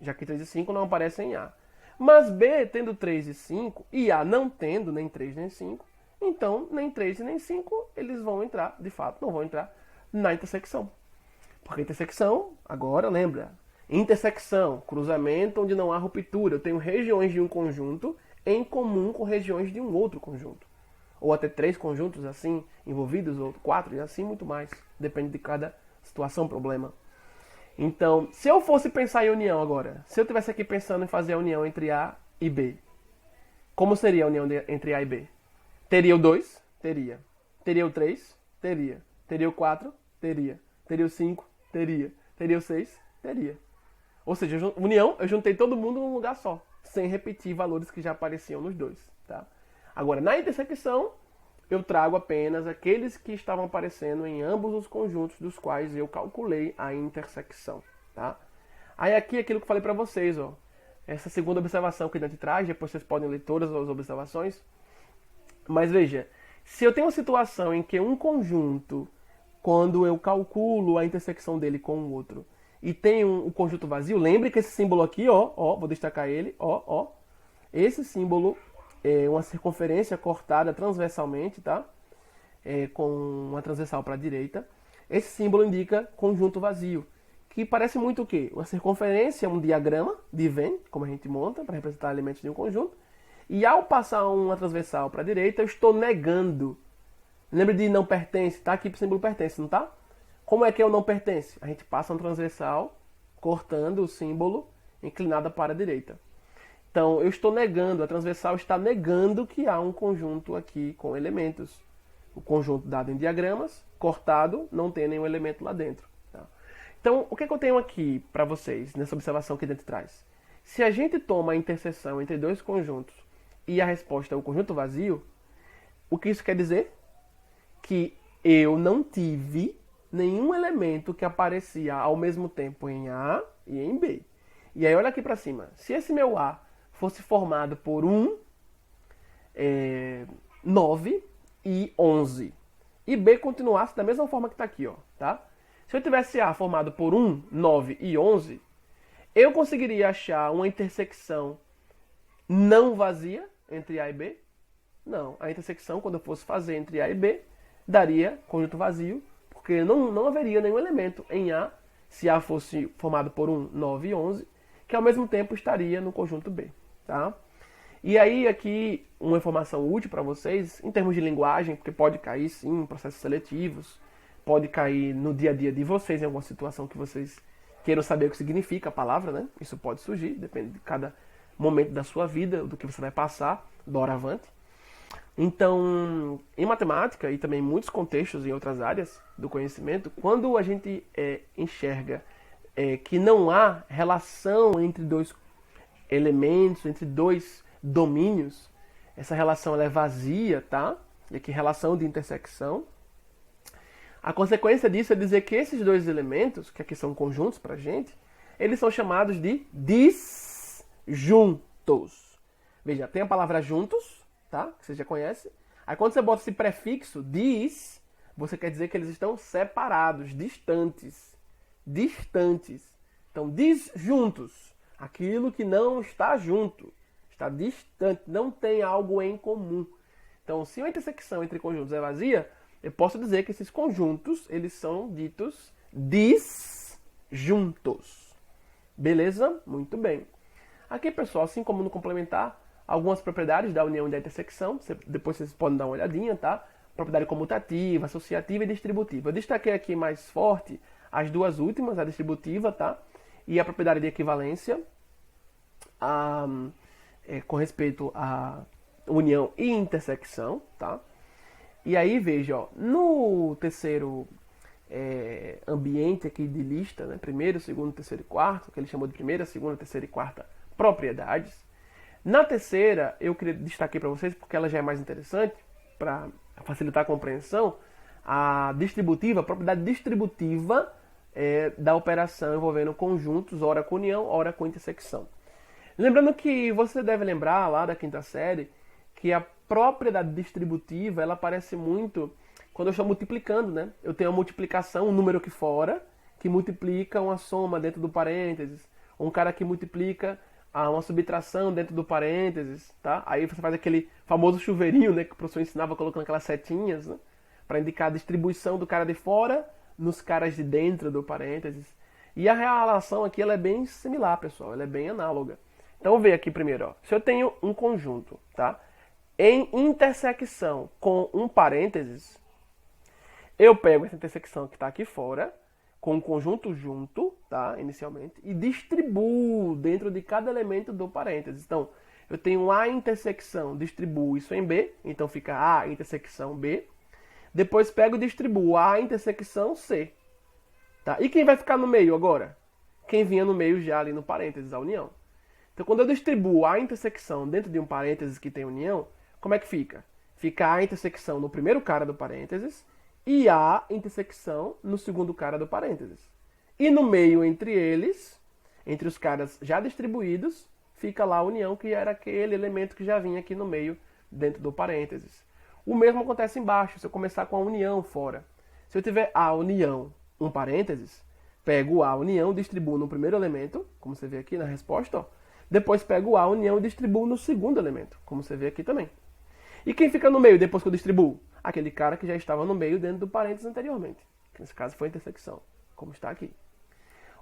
já que 3 e 5 não aparecem em A. Mas B tendo 3 e 5, e A não tendo nem 3 nem 5, então nem 3 e nem 5 eles vão entrar, de fato, não vão entrar na intersecção. Porque intersecção, agora lembra, intersecção, cruzamento onde não há ruptura. Eu tenho regiões de um conjunto em comum com regiões de um outro conjunto. Ou até 3 conjuntos assim envolvidos, ou 4 e assim muito mais. Depende de cada situação, problema. Então, se eu fosse pensar em união agora, se eu estivesse aqui pensando em fazer a união entre A e B, como seria a união entre A e B? Teria o 2? Teria. Teria o 3? Teria. Teria o 4? Teria. Teria o 5? Teria. Teria o 6? Teria. Ou seja, união, eu juntei todo mundo num lugar só, sem repetir valores que já apareciam nos dois, tá? Agora, na intersecção, eu trago apenas aqueles que estavam aparecendo em ambos os conjuntos dos quais eu calculei a intersecção, tá? Aí aqui aquilo que eu falei para vocês, ó, essa segunda observação que a gente traz, depois vocês podem ler todas as observações. Mas veja, se eu tenho uma situação em que um conjunto, quando eu calculo a intersecção dele com o outro, e tem um conjunto vazio, lembre que esse símbolo aqui, ó, vou destacar ele, ó, esse símbolo é uma circunferência cortada transversalmente, tá? Com uma transversal para a direita. Esse símbolo indica conjunto vazio, que parece muito o quê? Uma circunferência é um diagrama de Venn, como a gente monta para representar elementos de um conjunto. E ao passar uma transversal para a direita, eu estou negando. Lembra de não pertence? Tá aqui para o símbolo pertence, não tá? Como é que é o não pertence? A gente passa uma transversal, cortando o símbolo, inclinada para a direita. Então, eu estou negando, a transversal está negando que há um conjunto aqui com elementos. O conjunto dado em diagramas, cortado, não tem nenhum elemento lá dentro. Tá? Então, o que, é que eu tenho aqui para vocês, nessa observação que dentro traz? Se a gente toma a interseção entre dois conjuntos e a resposta é o conjunto vazio, o que isso quer dizer? Que eu não tive nenhum elemento que aparecia ao mesmo tempo em A e em B. E aí olha aqui para cima. Se esse meu A fosse formado por 9 e 11, e B continuasse da mesma forma que está aqui, ó, tá? Se eu tivesse A formado por 1, 9 e 11, eu conseguiria achar uma intersecção não vazia entre A e B? Não. A intersecção, quando eu fosse fazer entre A e B, daria conjunto vazio, porque não haveria nenhum elemento em A, se A fosse formado por 1, 9 e 11, que ao mesmo tempo estaria no conjunto B. Tá? E aí aqui uma informação útil para vocês, em termos de linguagem, porque pode cair sim em processos seletivos, pode cair no dia a dia de vocês, em alguma situação que vocês queiram saber o que significa a palavra, né? Isso pode surgir, depende de cada momento da sua vida, do que você vai passar, doravante. Então, em matemática e também em muitos contextos em outras áreas do conhecimento, quando a gente enxerga que não há relação entre dois elementos, entre dois domínios, essa relação ela é vazia, tá? E aqui relação de intersecção. A consequência disso é dizer que esses dois elementos, que aqui são conjuntos pra gente, eles são chamados de disjuntos. Veja, tem a palavra juntos, tá? Que você já conhece. Aí quando você bota esse prefixo, dis, você quer dizer que eles estão separados, distantes. Distantes. Então, disjuntos. Aquilo que não está junto. Está distante, não tem algo em comum. Então, se a intersecção entre conjuntos é vazia, eu posso dizer que esses conjuntos, eles são ditos disjuntos. Beleza? Muito bem. Aqui, pessoal, assim como no complementar, algumas propriedades da união e da intersecção, depois vocês podem dar uma olhadinha, tá? Propriedade comutativa, associativa e distributiva. Eu destaquei aqui mais forte as duas últimas, a distributiva, tá? E a propriedade de equivalência, com respeito à união e intersecção, tá? E aí, veja, ó, no terceiro ambiente aqui de lista, né? Primeiro, segundo, terceiro e quarto, que ele chamou de primeira, segunda, terceira e quarta propriedades. Na terceira, eu queria destacar para vocês, porque ela já é mais interessante, para facilitar a compreensão, a distributiva, a propriedade distributiva da operação envolvendo conjuntos, ora com união, ora com intersecção. Lembrando que você deve lembrar lá da quinta série que a propriedade distributiva ela aparece muito quando eu estou multiplicando, né? Eu tenho a multiplicação, um número aqui fora, que multiplica uma soma dentro do parênteses, um cara que multiplica uma subtração dentro do parênteses, tá? Aí você faz aquele famoso chuveirinho, né, que o professor ensinava colocando aquelas setinhas, né, para indicar a distribuição do cara de fora nos caras de dentro do parênteses. E a relação aqui ela é bem similar, pessoal, ela é bem análoga. Então vamos ver aqui primeiro, ó. Se eu tenho um conjunto, tá? Em intersecção com um parênteses, eu pego essa intersecção que está aqui fora, com um conjunto junto, tá? Inicialmente, e distribuo dentro de cada elemento do parênteses. Então, eu tenho A intersecção, distribuo isso em B, então fica A intersecção B. Depois pego e distribuo A intersecção C. Tá? E quem vai ficar no meio agora? Quem vinha no meio já ali no parênteses, a união. Então, quando eu distribuo A intersecção dentro de um parênteses que tem união, como é que fica? Fica A intersecção no primeiro cara do parênteses e A intersecção no segundo cara do parênteses. E no meio entre eles, entre os caras já distribuídos, fica lá a união, que era aquele elemento que já vinha aqui no meio, dentro do parênteses. O mesmo acontece embaixo, se eu começar com a união fora. Se eu tiver A união, um parênteses, pego A união, distribuo no primeiro elemento, como você vê aqui na resposta, ó. Depois pego A união e distribuo no segundo elemento, como você vê aqui também. E quem fica no meio depois que eu distribuo? Aquele cara que já estava no meio dentro do parênteses anteriormente. Que nesse caso foi a intersecção, como está aqui.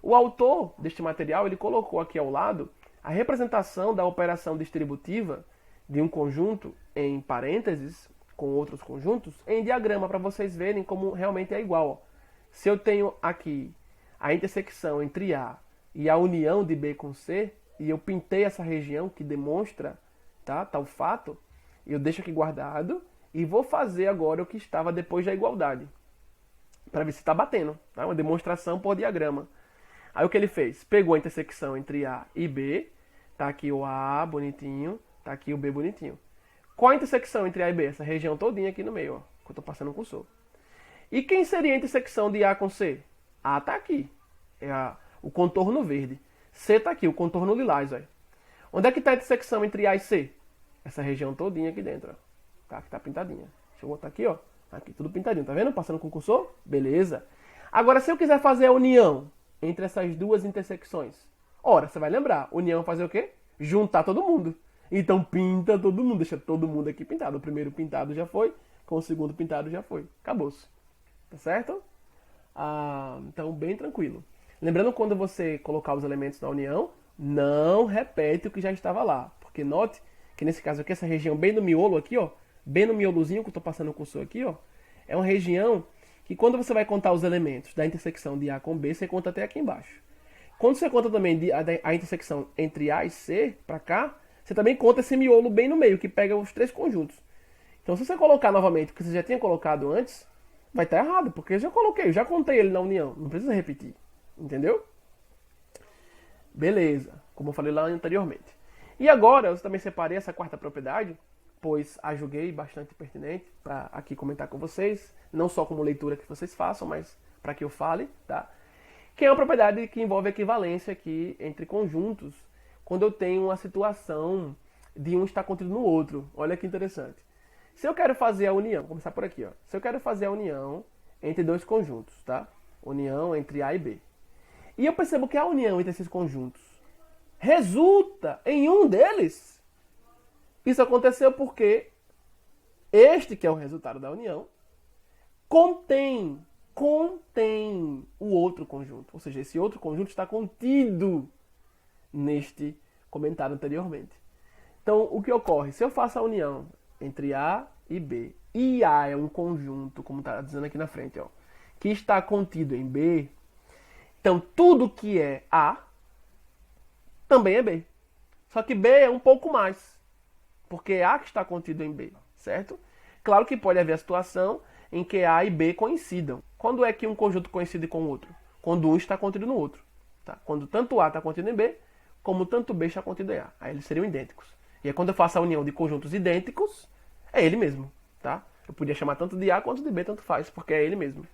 O autor deste material, ele colocou aqui ao lado a representação da operação distributiva de um conjunto em parênteses com outros conjuntos em diagrama, para vocês verem como realmente é igual. Ó. Se eu tenho aqui a intersecção entre A e a união de B com C, e eu pintei essa região que demonstra tal fato, eu deixo aqui guardado e vou fazer agora o que estava depois da igualdade, para ver se está batendo. Tá? Uma demonstração por diagrama. Aí o que ele fez? Pegou a intersecção entre A e B, tá aqui o A bonitinho, tá aqui o B bonitinho. Qual a intersecção entre A e B? Essa região todinha aqui no meio, ó, que eu estou passando um cursor. E quem seria a intersecção de A com C? A está aqui, o contorno verde. C está aqui, o contorno lilás. Ó. Onde é que está a intersecção entre A e C? Essa região todinha aqui dentro. Ó. Tá, que está pintadinha. Deixa eu botar aqui, ó. Aqui, tudo pintadinho, tá vendo? Passando com o cursor? Beleza. Agora, se eu quiser fazer a união entre essas duas intersecções, ora, você vai lembrar, união fazer o quê? Juntar todo mundo. Então pinta todo mundo, deixa todo mundo aqui pintado. O primeiro pintado já foi, com o segundo pintado já foi. Acabou-se. Tá certo? Então, bem tranquilo. Lembrando, quando você colocar os elementos na união, não repete o que já estava lá. Porque note que nesse caso aqui, essa região bem no miolo aqui, ó, bem no miolozinho que eu estou passando o cursor aqui, ó, é uma região que quando você vai contar os elementos da intersecção de A com B, você conta até aqui embaixo. Quando você conta também a intersecção entre A e C, para cá, você também conta esse miolo bem no meio, que pega os três conjuntos. Então, se você colocar novamente o que você já tinha colocado antes, vai estar errado, porque eu já coloquei, eu já contei ele na união. Não precisa repetir. Entendeu? Beleza, como eu falei lá anteriormente. E agora, eu também separei essa quarta propriedade, pois a julguei bastante pertinente para aqui comentar com vocês, não só como leitura que vocês façam, mas para que eu fale, tá? Que é uma propriedade que envolve equivalência aqui entre conjuntos, quando eu tenho uma situação de um estar contido no outro. Olha que interessante. Se eu quero fazer a união, vou começar por aqui, ó. Se eu quero fazer a união entre dois conjuntos, tá? União entre A e B. E eu percebo que a união entre esses conjuntos resulta em um deles. Isso aconteceu porque este, que é o resultado da união, contém o outro conjunto. Ou seja, esse outro conjunto está contido neste comentário anteriormente. Então, o que ocorre? Se eu faço a união entre A e B, e A é um conjunto, como está dizendo aqui na frente, ó, que está contido em B, então tudo que é A também é B. Só que B é um pouco mais, porque é A que está contido em B, certo? Claro que pode haver a situação em que A e B coincidam. Quando é que um conjunto coincide com o outro? Quando um está contido no outro. Tá? Quando tanto A está contido em B, como tanto B está contido em A. Aí eles seriam idênticos. E aí quando eu faço a união de conjuntos idênticos, é ele mesmo. Tá? Eu podia chamar tanto de A quanto de B, tanto faz, porque é ele mesmo.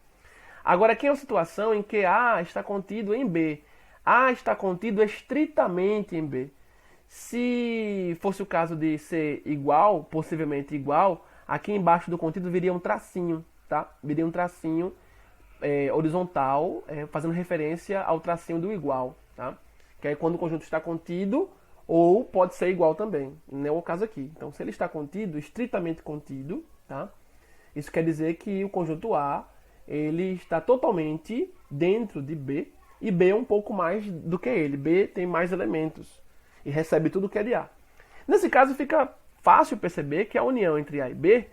Agora, aqui é uma situação em que A está contido em B. A está contido estritamente em B. Se fosse o caso de ser igual, possivelmente igual, aqui embaixo do contido viria um tracinho, tá? Viria um tracinho horizontal, fazendo referência ao tracinho do igual, tá? Que é quando o conjunto está contido ou pode ser igual também. Não é o caso aqui. Então, se ele está contido, estritamente contido, tá? Isso quer dizer que o conjunto A ele está totalmente dentro de B e B é um pouco mais do que ele. B tem mais elementos e recebe tudo que é de A. Nesse caso, fica fácil perceber que a união entre A e B,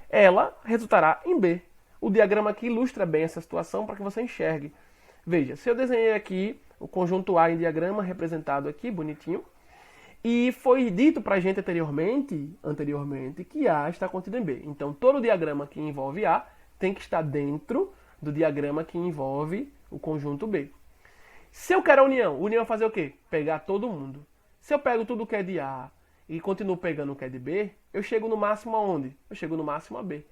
ela resultará em B. O diagrama aqui ilustra bem essa situação para que você enxergue. Veja, se eu desenhei aqui o conjunto A em diagrama representado aqui, bonitinho, e foi dito para a gente anteriormente que A está contido em B. Então, todo diagrama que envolve A tem que estar dentro do diagrama que envolve o conjunto B. Se eu quero a união vai fazer o quê? Pegar todo mundo. Se eu pego tudo que é de A e continuo pegando o que é de B, eu chego no máximo aonde? Eu chego no máximo a B.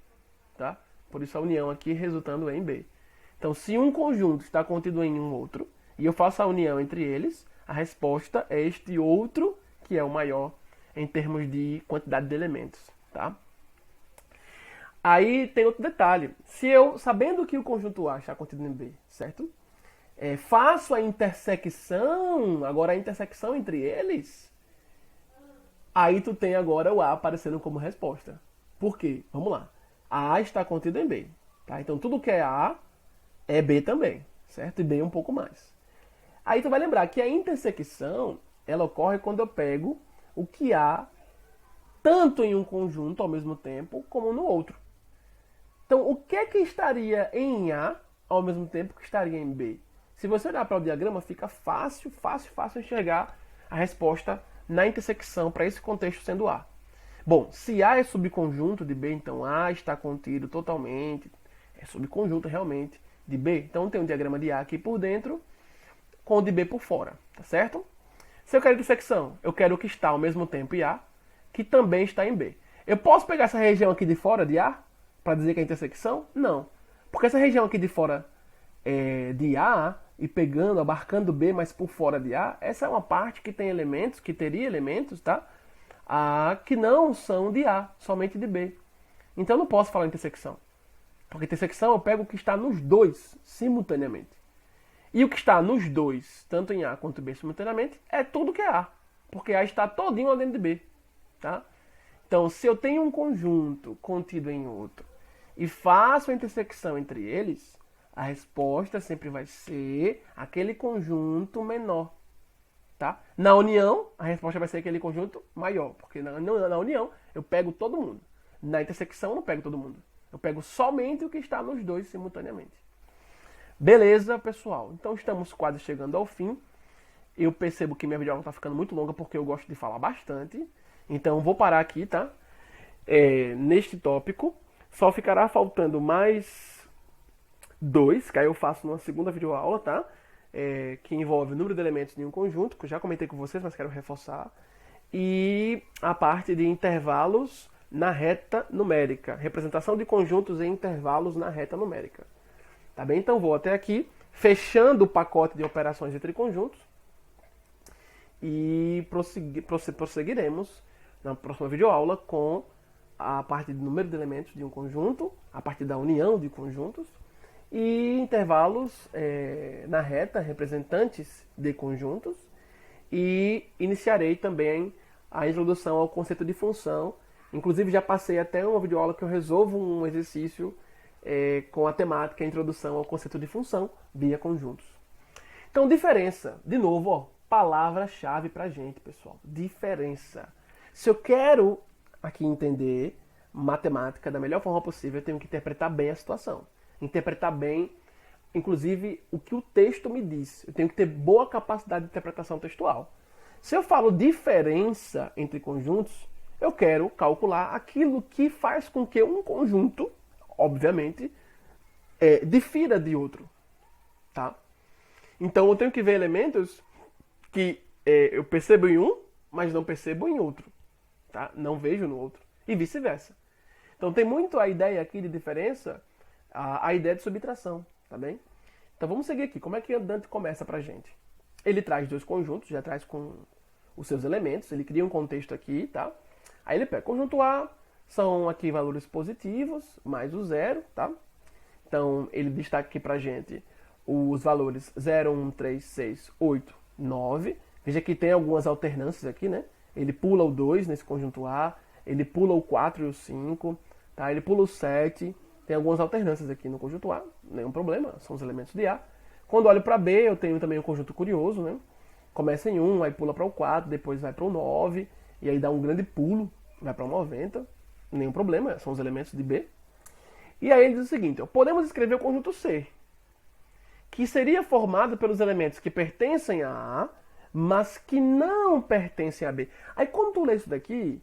Tá? Por isso a união aqui resultando em B. Então, se um conjunto está contido em um outro, e eu faço a união entre eles, a resposta é este outro, que é o maior em termos de quantidade de elementos. Tá? Aí tem outro detalhe. Se eu, sabendo que o conjunto A está contido em B, certo? Faço a intersecção, agora a intersecção entre eles, aí tu tem agora o A aparecendo como resposta. Por quê? Vamos lá. A está contido em B. Tá? Então tudo que é A é B também, certo? E B um pouco mais. Aí tu vai lembrar que a intersecção, ela ocorre quando eu pego o que há tanto em um conjunto ao mesmo tempo como no outro. Então o que é que estaria em A ao mesmo tempo que estaria em B? Se você olhar para o diagrama, fica fácil enxergar a resposta na intersecção para esse contexto sendo A. Bom, se A é subconjunto de B, então A está contido totalmente, é subconjunto realmente de B. Então tem um diagrama de A aqui por dentro, com o de B por fora, tá certo? Se eu quero intersecção, eu quero o que está ao mesmo tempo em A, que também está em B. Eu posso pegar essa região aqui de fora de A, para dizer que é intersecção? Não. Porque essa região aqui de fora de A, e pegando, abarcando B, mas por fora de A, essa é uma parte que tem elementos, que teria elementos, tá? Que não são de A, somente de B. Então eu não posso falar intersecção. Porque intersecção eu pego o que está nos dois, simultaneamente. E o que está nos dois, tanto em A quanto em B simultaneamente, é tudo que é A. Porque A está todinho lá dentro de B. Tá? Então, se eu tenho um conjunto contido em outro e faço a intersecção entre eles, a resposta sempre vai ser aquele conjunto menor. Tá? Na união, a resposta vai ser aquele conjunto maior, porque na união eu pego todo mundo. Na intersecção eu não pego todo mundo. Eu pego somente o que está nos dois simultaneamente. Beleza, pessoal? Então estamos quase chegando ao fim. Eu percebo que minha videoaula está ficando muito longa porque eu gosto de falar bastante. Então vou parar aqui, tá? Neste tópico. Só ficará faltando mais 2, que aí eu faço numa segunda videoaula, tá? Que envolve o número de elementos de um conjunto, que eu já comentei com vocês, mas quero reforçar. E a parte de intervalos na reta numérica. Representação de conjuntos em intervalos na reta numérica. Tá bem? Então vou até aqui, fechando o pacote de operações entre conjuntos. E prosseguiremos na próxima videoaula com a parte do número de elementos de um conjunto, a parte da união de conjuntos, e intervalos na reta, representantes de conjuntos, e iniciarei também a introdução ao conceito de função. Inclusive já passei até uma videoaula que eu resolvo um exercício com a temática introdução ao conceito de função via conjuntos. Então, diferença, de novo, ó, palavra-chave pra gente, pessoal. Diferença. Se eu quero aqui entender matemática da melhor forma possível, eu tenho que interpretar bem a situação. Interpretar bem, inclusive, o que o texto me diz. Eu tenho que ter boa capacidade de interpretação textual. Se eu falo diferença entre conjuntos, eu quero calcular aquilo que faz com que um conjunto, obviamente, difira de outro. Tá? Então eu tenho que ver elementos que eu percebo em um, mas não percebo em outro. Tá? Não vejo no outro. E vice-versa. Então tem muito a ideia aqui de diferença, a ideia de subtração. Tá bem? Então vamos seguir aqui. Como é que o Dante começa pra gente? Ele traz dois conjuntos, já traz com os seus elementos, ele cria um contexto aqui, tá? Aí ele pega conjunto A, são aqui valores positivos, mais o zero, tá? Então ele destaca aqui pra gente os valores 0, 1, 3, 6, 8, 9. Veja que tem algumas alternâncias aqui, né? Ele pula o 2 nesse conjunto A, ele pula o 4 e o 5, tá? Ele pula o 7, tem algumas alternâncias aqui no conjunto A, nenhum problema, são os elementos de A. Quando olho para B, eu tenho também um conjunto curioso, né? Começa em 1, aí pula para o 4, depois vai para o 9, e aí dá um grande pulo, vai para o 90, nenhum problema, são os elementos de B. E aí ele diz o seguinte, ó, podemos escrever o conjunto C, que seria formado pelos elementos que pertencem a A, mas que não pertencem a B. Aí quando tu lê isso daqui,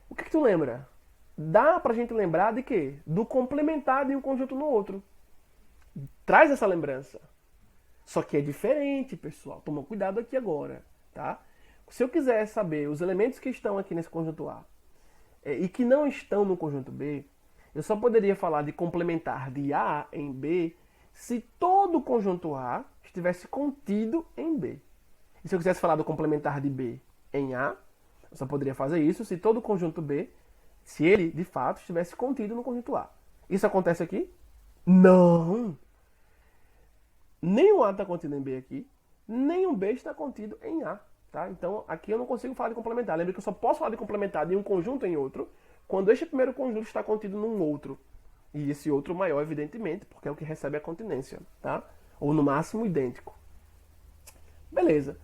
o que tu lembra? Dá pra gente lembrar de quê? Do complementar de um conjunto no outro. Traz essa lembrança. Só que é diferente, pessoal. Toma cuidado aqui agora, tá? Se eu quiser saber os elementos que estão aqui nesse conjunto A e que não estão no conjunto B, eu só poderia falar de complementar de A em B se todo o conjunto A estivesse contido em B. E se eu quisesse falar do complementar de B em A, eu só poderia fazer isso se todo o conjunto B, se ele, de fato, estivesse contido no conjunto A. Isso acontece aqui? Não! Nem o A está contido em B aqui, nem o B está contido em A. Tá? Então, aqui eu não consigo falar de complementar. Lembra que eu só posso falar de complementar de um conjunto em outro quando este primeiro conjunto está contido num outro. E esse outro maior, evidentemente, porque é o que recebe a continência. Tá? Ou, no máximo, idêntico. Beleza.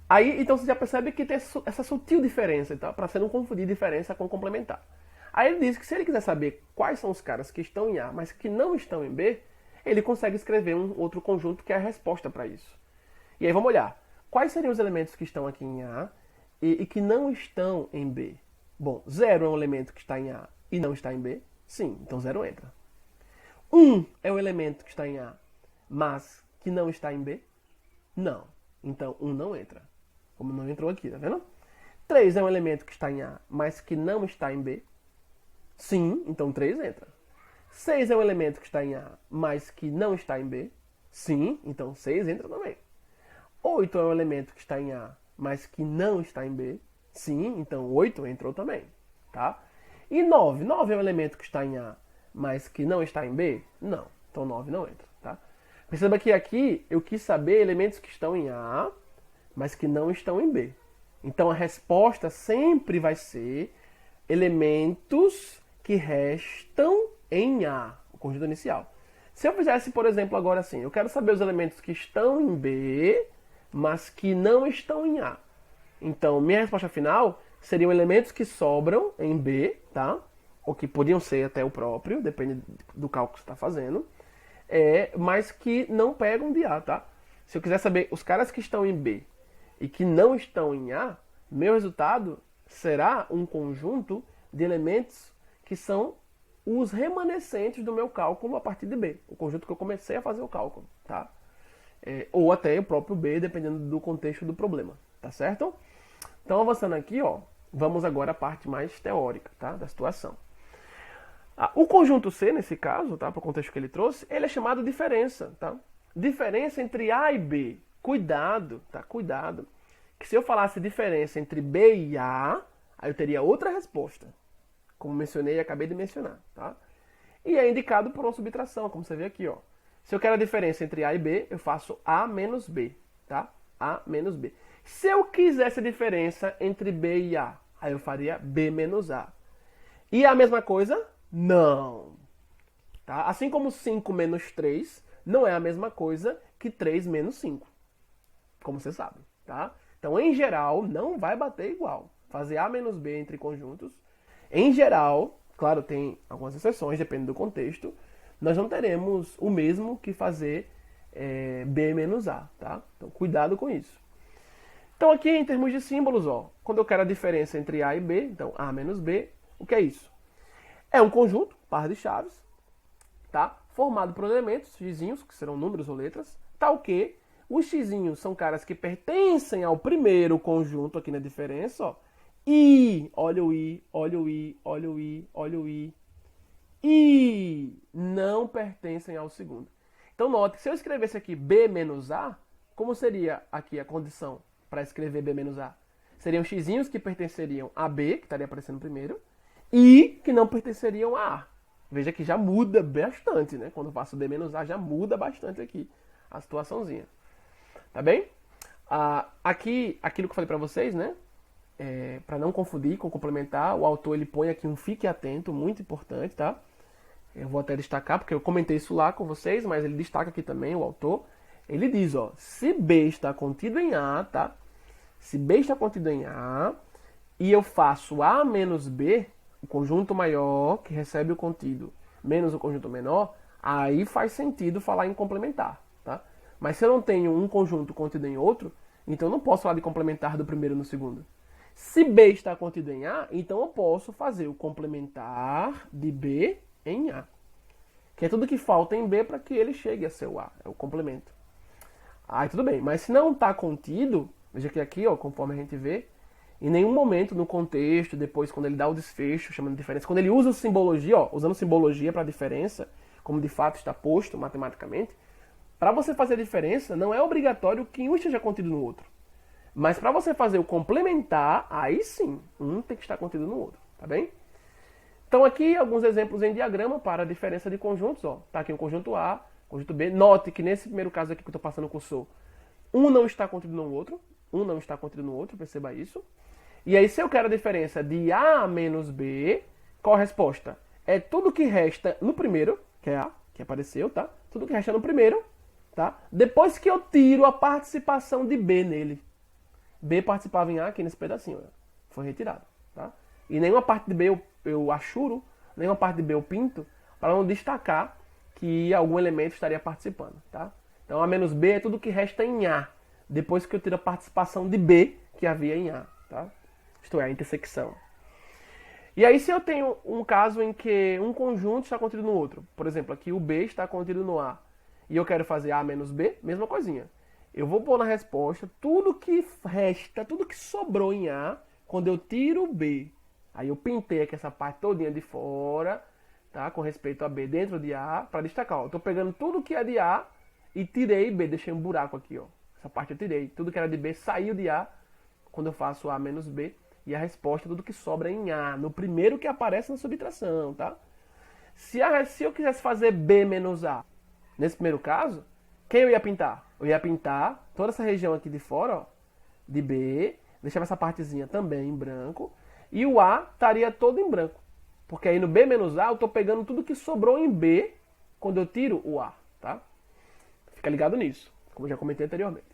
Aí, então, você já percebe que tem essa sutil diferença, tá? Para você não confundir diferença com complementar. Aí ele diz que se ele quiser saber quais são os caras que estão em A, mas que não estão em B, ele consegue escrever um outro conjunto que é a resposta para isso. E aí vamos olhar. Quais seriam os elementos que estão aqui em A e que não estão em B? Bom, 0 é um elemento que está em A e não está em B? Sim, então 0 entra. 1 é um elemento que está em A, mas que não está em B? Não. Então 1 não entra. Como não entrou aqui, tá vendo? 3 é um elemento que está em A, mas que não está em B? Sim, então 3 entra. 6 é um elemento que está em A, mas que não está em B? Sim, então 6 entra também. 8 é um elemento que está em A, mas que não está em B? Sim, então 8 entrou também. Tá? E 9? 9 é um elemento que está em A, mas que não está em B? Não, então 9 não entra. Tá? Perceba que aqui eu quis saber elementos que estão em A, mas que não estão em B. Então a resposta sempre vai ser elementos que restam em A, o conjunto inicial. Se eu fizesse, por exemplo, agora assim, eu quero saber os elementos que estão em B, mas que não estão em A. Então, minha resposta final seriam elementos que sobram em B, tá? Ou que podiam ser até o próprio, depende do cálculo que você está fazendo, mas que não pegam de A, tá? Se eu quiser saber os caras que estão em B e que não estão em A, meu resultado será um conjunto de elementos que são os remanescentes do meu cálculo a partir de B, o conjunto que eu comecei a fazer o cálculo, tá? Ou até o próprio B, dependendo do contexto do problema, tá certo? Então, avançando aqui, ó, vamos agora à parte mais teórica, tá, da situação. O conjunto C, nesse caso, tá, para o contexto que ele trouxe, ele é chamado de diferença, tá? Diferença entre A e B. Cuidado, tá? Cuidado. Que se eu falasse diferença entre B e A, aí eu teria outra resposta. Como mencionei e acabei de mencionar, tá? E é indicado por uma subtração, como você vê aqui, ó. Se eu quero a diferença entre A e B, eu faço A menos B, tá? A menos B. Se eu quisesse a diferença entre B e A, aí eu faria B menos A. E a mesma coisa? Não. Tá? Assim como 5 menos 3 não é a mesma coisa que 3 menos 5. Como você sabe, tá? Então, em geral, não vai bater igual. Fazer A menos B entre conjuntos. Em geral, claro, tem algumas exceções, depende do contexto, nós não teremos o mesmo que fazer B menos A, tá? Então, cuidado com isso. Então, aqui, em termos de símbolos, ó, quando eu quero a diferença entre A e B, então A menos B, o que é isso? É um conjunto, par de chaves, tá? Formado por elementos, xizinhos, que serão números ou letras, tal que os xizinhos são caras que pertencem ao primeiro conjunto aqui na diferença, ó. I, olha o I, olha o I, olha o I, olha o I. I não pertencem ao segundo. Então, note que se eu escrevesse aqui B menos A, como seria aqui a condição para escrever B menos A? Seriam xizinhos que pertenceriam a B, que estaria aparecendo primeiro, e que não pertenceriam a A. Veja que já muda bastante, né? Quando eu faço B menos A, já muda bastante aqui a situaçãozinha. Tá bem? Aqui, aquilo que eu falei para vocês, né? Para não confundir com complementar, o autor ele põe aqui um fique atento, muito importante, tá? Eu vou até destacar, porque eu comentei isso lá com vocês, mas ele destaca aqui também, o autor. Ele diz, ó, se B está contido em A, tá? Se B está contido em A, e eu faço A menos B, o conjunto maior que recebe o contido menos o conjunto menor, aí faz sentido falar em complementar, tá? Mas se eu não tenho um conjunto contido em outro, então eu não posso falar de complementar do primeiro no segundo. Se B está contido em A, então eu posso fazer o complementar de B em A. Que é tudo que falta em B para que ele chegue a ser o A, é o complemento. Aí tudo bem, mas se não está contido, veja que aqui, ó, conforme a gente vê, em nenhum momento no contexto, depois quando ele dá o desfecho, chamando de diferença, quando ele usa simbologia, ó, usando simbologia para a diferença, como de fato está posto matematicamente, para você fazer a diferença, não é obrigatório que um esteja contido no outro. Mas para você fazer o complementar, aí sim, um tem que estar contido no outro, tá bem? Então aqui alguns exemplos em diagrama para a diferença de conjuntos, ó. Tá aqui o conjunto A, conjunto B. Note que nesse primeiro caso aqui que eu estou passando o cursor, um não está contido no outro, um não está contido no outro, perceba isso. E aí, se eu quero a diferença de A menos B, qual a resposta? É tudo que resta no primeiro, que é A, que apareceu, tá? Tudo que resta no primeiro, tá? Depois que eu tiro a participação de B nele. B participava em A aqui nesse pedacinho, ó. Foi retirado, tá? E nenhuma parte de B eu achuro, nenhuma parte de B eu pinto, para não destacar que algum elemento estaria participando, tá? Então, A menos B é tudo que resta em A, depois que eu tiro a participação de B que havia em A, tá? Isto é, a intersecção. E aí, se eu tenho um caso em que um conjunto está contido no outro, por exemplo, aqui o B está contido no A, e eu quero fazer A menos B, mesma coisinha. Eu vou pôr na resposta tudo que resta, tudo que sobrou em A, quando eu tiro o B. Aí eu pintei aqui essa parte todinha de fora, tá? Com respeito a B dentro de A, para destacar, ó. Eu tô pegando tudo que é de A e tirei B, deixei um buraco aqui, ó. Essa parte eu tirei. Tudo que era de B saiu de A quando eu faço A menos B. E a resposta é tudo que sobra em A, no primeiro que aparece na subtração, tá? Se eu quisesse fazer B menos A, nesse primeiro caso, quem eu ia pintar? Eu ia pintar toda essa região aqui de fora, ó, de B, deixava essa partezinha também em branco, e o A estaria todo em branco. Porque aí no B menos A eu estou pegando tudo que sobrou em B quando eu tiro o A, tá? Fica ligado nisso, como eu já comentei anteriormente.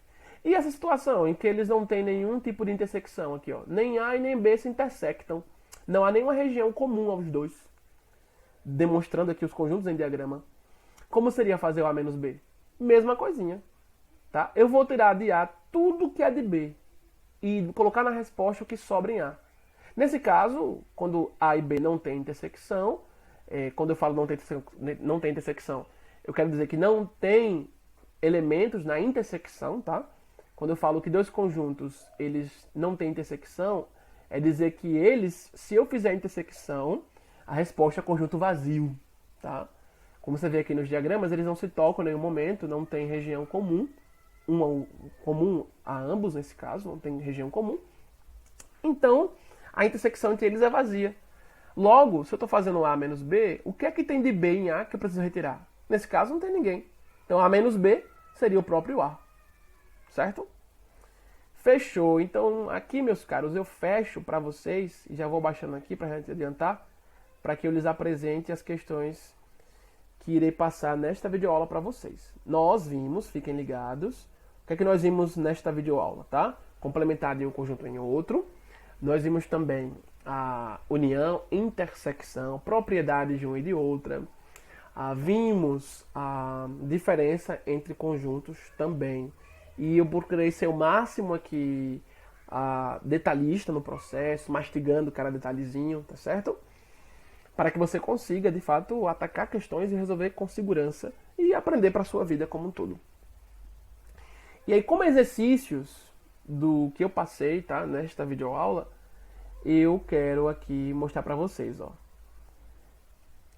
E essa situação em que eles não têm nenhum tipo de intersecção aqui, ó, nem A e nem B se intersectam. Não há nenhuma região comum aos dois. Demonstrando aqui os conjuntos em diagrama. Como seria fazer o A menos B? Mesma coisinha. Tá? Eu vou tirar de A tudo que é de B e colocar na resposta o que sobra em A. Nesse caso, quando A e B não têm intersecção, quando eu falo não tem intersecção, eu quero dizer que não tem elementos na intersecção, tá? Quando eu falo que dois conjuntos eles não têm intersecção, é dizer que eles, se eu fizer a intersecção, a resposta é conjunto vazio, tá? Como você vê aqui nos diagramas, eles não se tocam em nenhum momento, não tem região comum, comum a ambos nesse caso, não tem região comum. Então, a intersecção entre eles é vazia. Logo, se eu estou fazendo A menos B, o que é que tem de B em A que eu preciso retirar? Nesse caso, não tem ninguém. Então, A menos B seria o próprio A. Certo? Fechou. Então, aqui, meus caros, eu fecho para vocês, e já vou baixando aqui para a gente adiantar, para que eu lhes apresente as questões que irei passar nesta videoaula para vocês. Nós vimos, fiquem ligados, o que é que nós vimos nesta videoaula, tá? Complementar de um conjunto em outro. Nós vimos também a união, intersecção, propriedades de uma e de outra. Vimos a diferença entre conjuntos também. E eu procurei ser o máximo aqui detalhista no processo, mastigando cada detalhezinho, tá certo? Para que você consiga, de fato, atacar questões e resolver com segurança e aprender para a sua vida como um todo. E aí, como exercícios do que eu passei, tá, nesta videoaula, eu quero aqui mostrar para vocês, ó.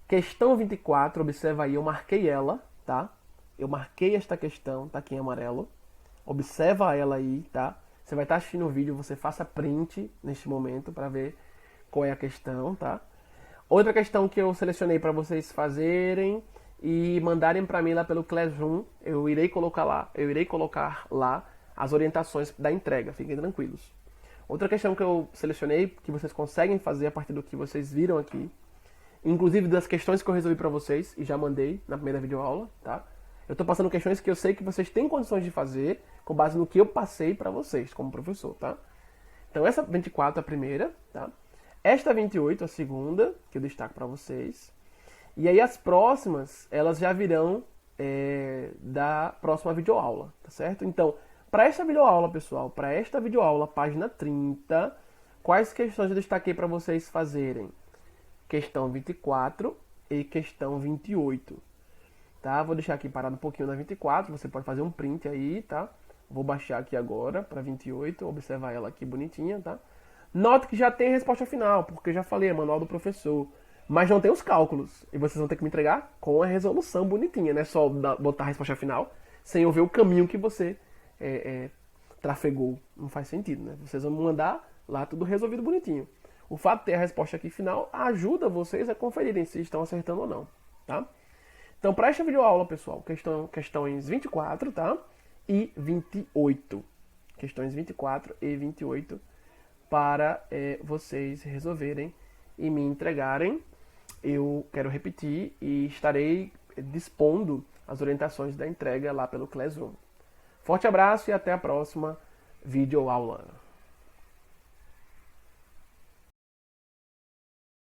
Questão 24, observa aí, eu marquei ela, tá? Eu marquei esta questão, tá aqui em amarelo. Observa ela aí, tá? Você vai estar assistindo o vídeo, você faça print neste momento para ver qual é a questão, tá? Outra questão que eu selecionei para vocês fazerem e mandarem para mim lá pelo Classroom, eu irei colocar lá as orientações da entrega, fiquem tranquilos. Outra questão que eu selecionei, que vocês conseguem fazer a partir do que vocês viram aqui, inclusive das questões que eu resolvi para vocês e já mandei na primeira videoaula, tá? Eu estou passando questões que eu sei que vocês têm condições de fazer com base no que eu passei para vocês como professor, tá? Então essa 24 é a primeira, tá? Esta 28 é a segunda, que eu destaco para vocês. E aí as próximas, elas já virão da próxima videoaula, tá certo? Então, para esta videoaula, pessoal, para esta videoaula, página 30, quais questões eu destaquei para vocês fazerem? Questão 24 e questão 28. Tá? Vou deixar aqui parado um pouquinho na 24, você pode fazer um print aí, tá? Vou baixar aqui agora para 28, observar ela aqui bonitinha, tá? Note que já tem a resposta final, porque eu já falei, é manual do professor. Mas não tem os cálculos. E vocês vão ter que me entregar com a resolução bonitinha, né? Só botar a resposta final, sem eu ver o caminho que você trafegou. Não faz sentido, né? Vocês vão mandar lá tudo resolvido bonitinho. O fato de ter a resposta aqui final ajuda vocês a conferirem se estão acertando ou não, tá? Então, para esta videoaula, pessoal, questões 24, tá? E 28. Questões 24 e 28 para vocês resolverem e me entregarem. Eu quero repetir e estarei dispondo as orientações da entrega lá pelo Classroom. Forte abraço e até a próxima videoaula.